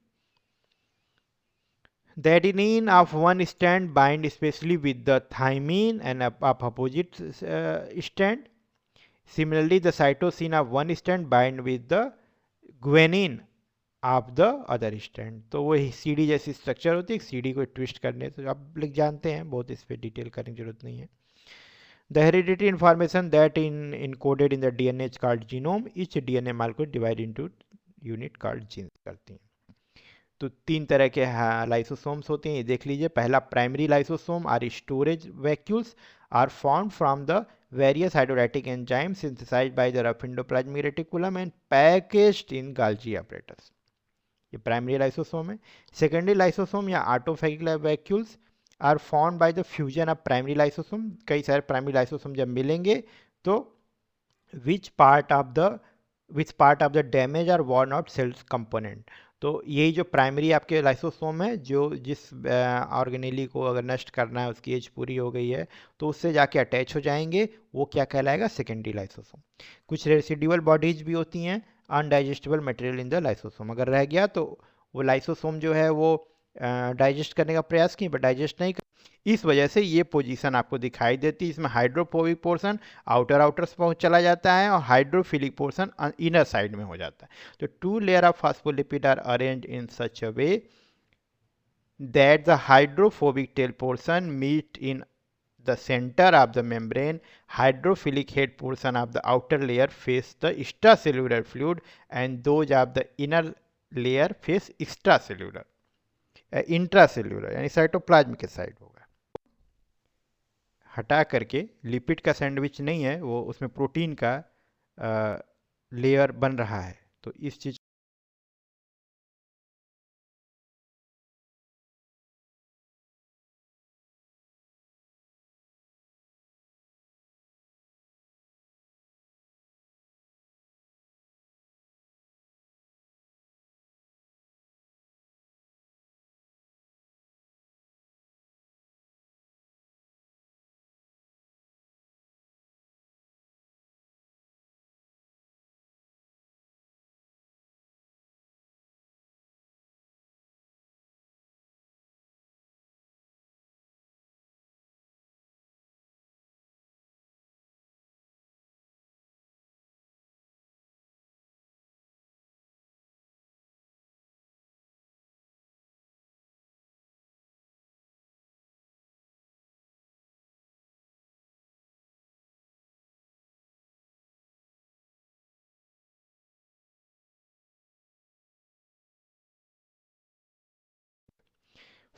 the adenine of one strand bind especially with the thymine and of opposite strand. Similarly, the cytosine of one strand bind with the guanine of the other stand. तो वो CD जैसी structure होती है, CD को twist करने से आप लिख जानते हैं, बहुत इस पर डिटेल करने की जरूरत नहीं है। The hereditary information that in encoded in the DNA is called genome. Each DNA molecule divide into unit called jeans करती हैं। तो तीन तरह के लाइसोसोम्स होते हैं, ये देख लीजिए। पहला primary lysosome are storage vacuoles are formed from the various hydrolytic enzymes synthesized by the rough endoplasmic reticulum and packaged in Golgi apparatus. ये प्राइमरी लाइसोसोम है। सेकेंडरी लाइसोसोम या autophagic vacuoles are formed by the fusion of primary lysosome. कई सारे primary lysosome जब मिलेंगे तो which part of the damage or worn out cells component. तो यही जो प्राइमरी आपके लाइसोसोम है, जो जिस ऑर्गेनेली को अगर नष्ट करना है, उसकी एज पूरी हो गई है, तो उससे जाके अटैच हो जाएंगे, वो क्या कहलाएगा, सेकेंडरी लाइसोसोम। कुछ रेसिडुअल बॉडीज भी होती हैं, अनडाइजेस्टेबल मटेरियल इन द लाइसोसोम, अगर रह गया तो वो लाइसोसोम जो है वो डाइजेस्ट करने का प्रयास की, बट डाइजेस्ट नहीं। इस वजह से ये पोजीशन आपको दिखाई देती है। इसमें हाइड्रोफोबिक पोर्शन आउटर पहुंच चला जाता है और हाइड्रोफिलिक पोर्शन इनर साइड में हो जाता है। तो two layer of phospholipid are arranged in such a way that the hydrophobic tail portion meet in the center of the membrane. Hydrophilic head portion of the outer layer face the extracellular fluid and those of the inner layer face extracellular intracellular यानी cytoplasm के side होगा। हटा करके lipid का sandwich नहीं है वो, उसमें प्रोटीन का लेयर बन रहा है। तो इस चीज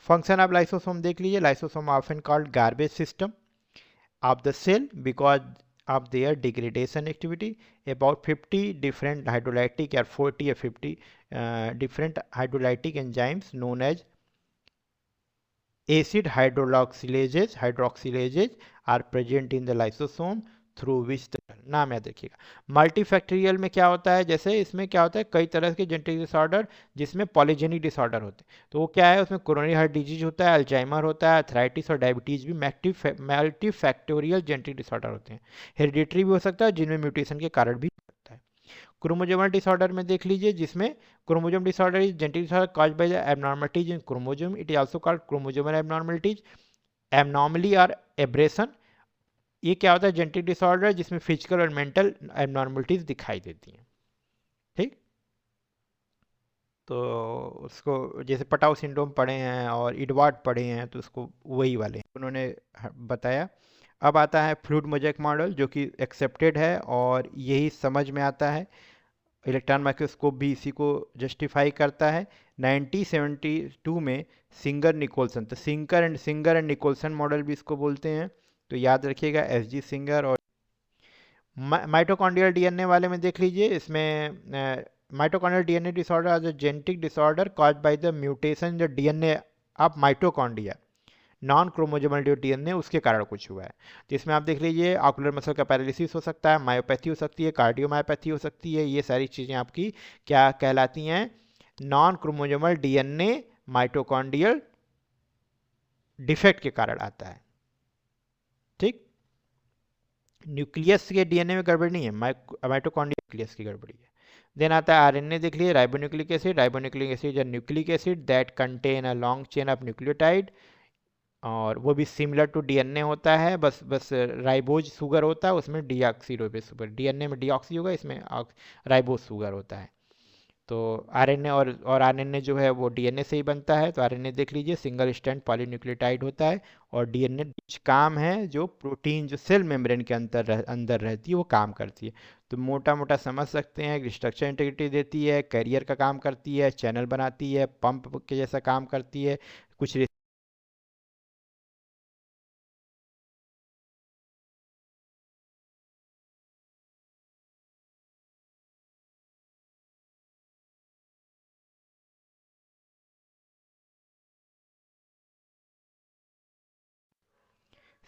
फंक्शन ऑफ लाइसोसोम देख लीजिए। Lysosome often called garbage system of the cell because of their degradation activity. About 50 different hydrolytic or 40 or 50 different hydrolytic enzymes known as acid hydroxylases are present in the lysosome through which नाम याद रखिएगा। Multifactorial में क्या होता है, जैसे इसमें क्या होता है, कई तरह के जेनेटिक डिसऑर्डर जिसमें पॉलीजेनिक डिसऑर्डर होते हैं। तो वो क्या है, उसमें कोरोनरी हार्ट डिजीज होता है, अल्जाइमर होता है, अर्थराइटिस और डायबिटीज भी मल्टीफैक्टोरियल जेनेटिक डिसऑर्डर होते हैं। हेरिडिटरी भी हो सकता है, जिनमें म्यूटेशन के कारण भी होता है। क्रोमोजोमल डिसऑर्डर में देख लीजिए, जिसमें chromosome disorder is genetic disorder caused by the abnormalities in chromosome. It is also called chromosomal abnormalities, abnormally और एब्रेशन। ये क्या होता है, जेनेटिक डिसऑर्डर जिसमें फिजिकल और मेंटल एबनॉर्मलिटीज दिखाई देती हैं। ठीक, तो उसको जैसे पटाउ सिंड्रोम पढ़े हैं और इडवार्ड पढ़े हैं, तो उसको वही वाले उन्होंने बताया। अब आता है फ्लूइड मोज़ेक मॉडल, जो कि एक्सेप्टेड है और यही समझ में आता है। इलेक्ट्रॉन माइक्रोस्कोप भी इसी को जस्टिफाई करता है। 1972 में सिंगर निकोलसन, तो सिंगर एंड निकोलसन मॉडल भी इसको बोलते हैं, तो याद रखिएगा एसजी सिंगर। और माइटोकॉन्ड्रियल डीएनए वाले में देख लीजिए, इसमें mitochondrial DNA disorder as a genetic disorder caused by the mutation in the DNA of mitochondria non chromosomal जो डीएनए उसके कारण कुछ हुआ है। तो इसमें आप देख लीजिए ऑकुलर मसल का पैरालिसिस हो सकता है, मायोपैथी हो सकती है, कार्डियोमायोपैथी हो सकती है, ये सारी चीज़ें आपकी क्या कहलाती हैं, non chromosomal DNA mitochondrial defect के कारण आता है। ठीक, न्यूक्लियस के डीएनए में गड़बड़ी नहीं है, माइटोकॉन्ड्रियल न्यूक्लियस की गड़बड़ी है। देन आता है आरएनए, देख लीजिए राइबोन्यूक्लिक एसिड, राइबोन्यूक्लिक एसिड या nucleic acid that contain a long chain of nucleotide, और वो भी सिमिलर टू डीएनए होता है, बस राइबोज शुगर होता है, उसमें डीऑक्सीराइबोज शुगर, डीएनए में डीऑक्सी होगा, इसमें राइबोज शुगर होता है। तो आरएनए और आरएनए जो है वो डीएनए से ही बनता है। तो आरएनए देख लीजिए सिंगल स्ट्रैंड पॉलीन्यूक्लियोटाइड होता है, और डीएनए कुछ काम है जो प्रोटीन जो सेल मेम्ब्रेन के अंदर रहती है वो काम करती है। तो मोटा मोटा समझ सकते हैं कि स्ट्रक्चर इंटीग्रिटी देती है, कैरियर का काम करती है, चैनल बनाती है, पंप के जैसा काम करती है, कुछ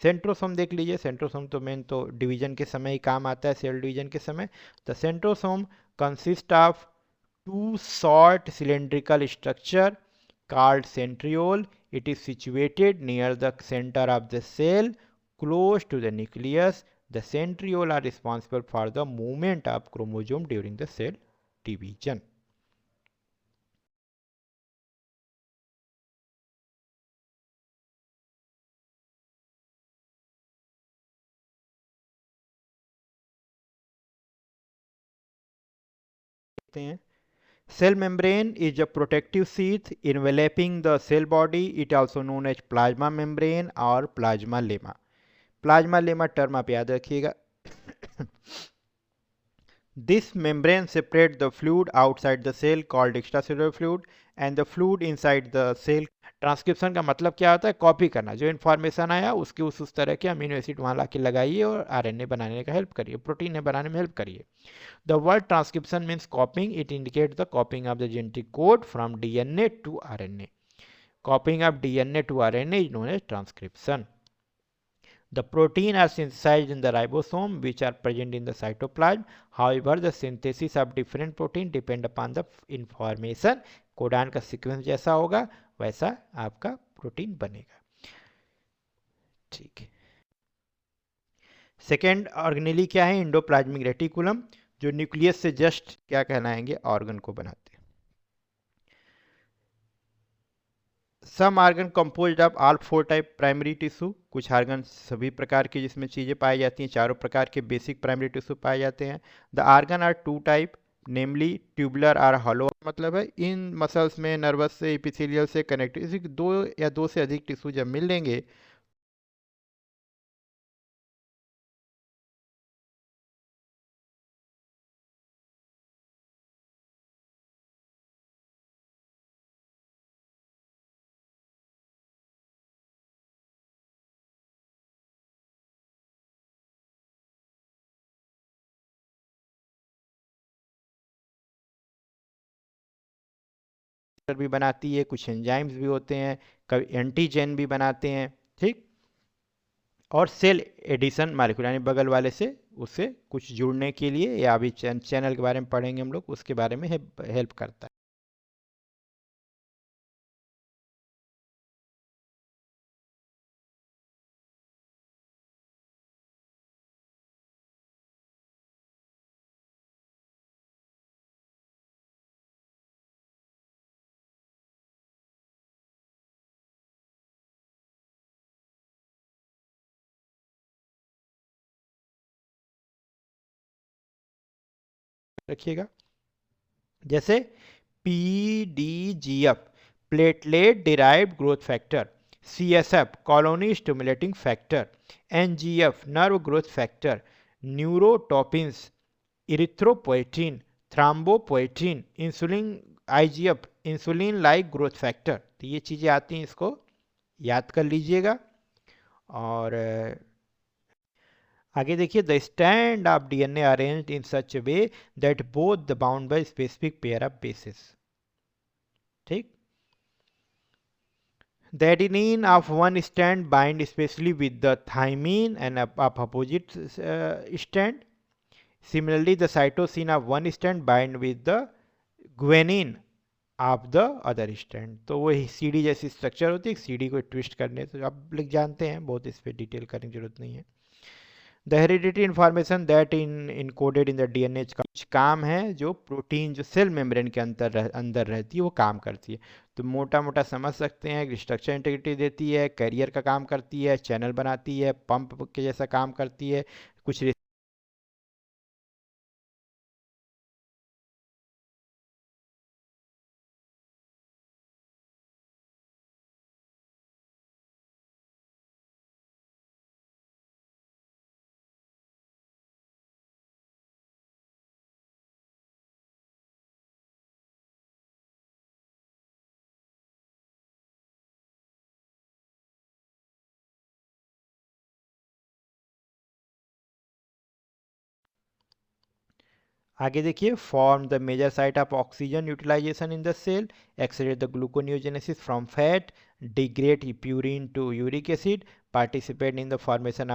सेंट्रोसोम देख लीजिए। सेंट्रोसोम तो मेन तो डिवीजन के समय ही काम आता है, सेल डिवीजन के समय। The centrosome consist of two short cylindrical structure called centriole. It is situated near the center of the cell, close to the nucleus. The centriole are responsible for the movement of chromosome during the cell division. देखते हैं, cell membrane is a protective sheath enveloping the cell body. It also known as plasma membrane और plasma lemma. Plasma lemma term आप याद रखिएगा। This membrane separates the fluid outside the cell called extracellular fluid and the fluid inside the cell. Transcription का मतलब क्या होता है, copy करना, जो इन्फॉर्मेशन आया उसके उस तरह के अमीनो एसिड वहाँ ला के लगाइए और आरएनए बनाने का हेल्प करिए, प्रोटीन बनाने में हेल्प करिए। The word transcription means copying, it indicate the copying of the genetic code from DNA to RNA. Copying of DNA to RNA is known as transcription. The protein are synthesized in the ribosome, which are present in the cytoplasm. However, the synthesis of different protein depend upon the information. Codon का sequence जैसा होगा वैसा आपका protein बनेगा। ठीक है, second organelle क्या है, इंडोप्लाज्मिक रेटिकुलम, जो न्यूक्लियस से जस्ट क्या कहलाएंगे, ऑर्गन को बनाते हैं। Some organ composed of all four type primary tissue, कुछ आर्गन सभी प्रकार की जिसमें चीज़ें पाई जाती हैं, चारों प्रकार के बेसिक प्राइमरी टिश्यू पाए जाते हैं। The organ are two type, namely tubular और हॉलो, मतलब है इन मसल्स में नर्वस से एपिथेलियल से कनेक्ट, इसी दो या दो से अधिक टिश्यू जब मिल लेंगे भी बनाती है, कुछ एंजाइम्स भी होते हैं, कभी एंटीजेन भी बनाते हैं। ठीक, और सेल एडिशन मालिक्यूल यानी बगल वाले से उससे कुछ जुड़ने के लिए, या अभी चैनल के बारे में पढ़ेंगे हम लोग, उसके बारे में हेल्प करता है। रखिएगा, जैसे PDGF platelet derived growth factor, CSF colony stimulating factor, NGF nerve growth factor, neurotrophins, erythropoietin, thrombopoietin, insulin, IGF insulin like growth factor. तो ये चीज़ें आती हैं, इसको याद कर लीजिएगा। और आगे देखिए, the stand of DNA arranged in such way that both the bound by specific pair of basis. ठीक, The adenine of one strand bind especially with the thymine and of opposite strand. Similarly, the cytosine of one strand bind with the guanine of the other stand. तो वो CD जैसी structure होती है, CD को twist करने से आप लिख जानते हैं, बहुत इस पर डिटेल करने की जरूरत नहीं है। The hereditary information that encoded in the DNA का कुछ काम है जो प्रोटीन जो सेल मेम्ब्रेन के अंदर रहती है वो काम करती है। तो मोटा मोटा समझ सकते हैं कि स्ट्रक्चर इंटीग्रिटी देती है, कैरियर का काम करती है, चैनल बनाती है, पंप के जैसा काम करती है, कुछ आगे देखिए, form the major site of oxygen utilisation in the cell, accelerate the gluconeogenesis from fat, degrade purine to uric acid, participate in the formation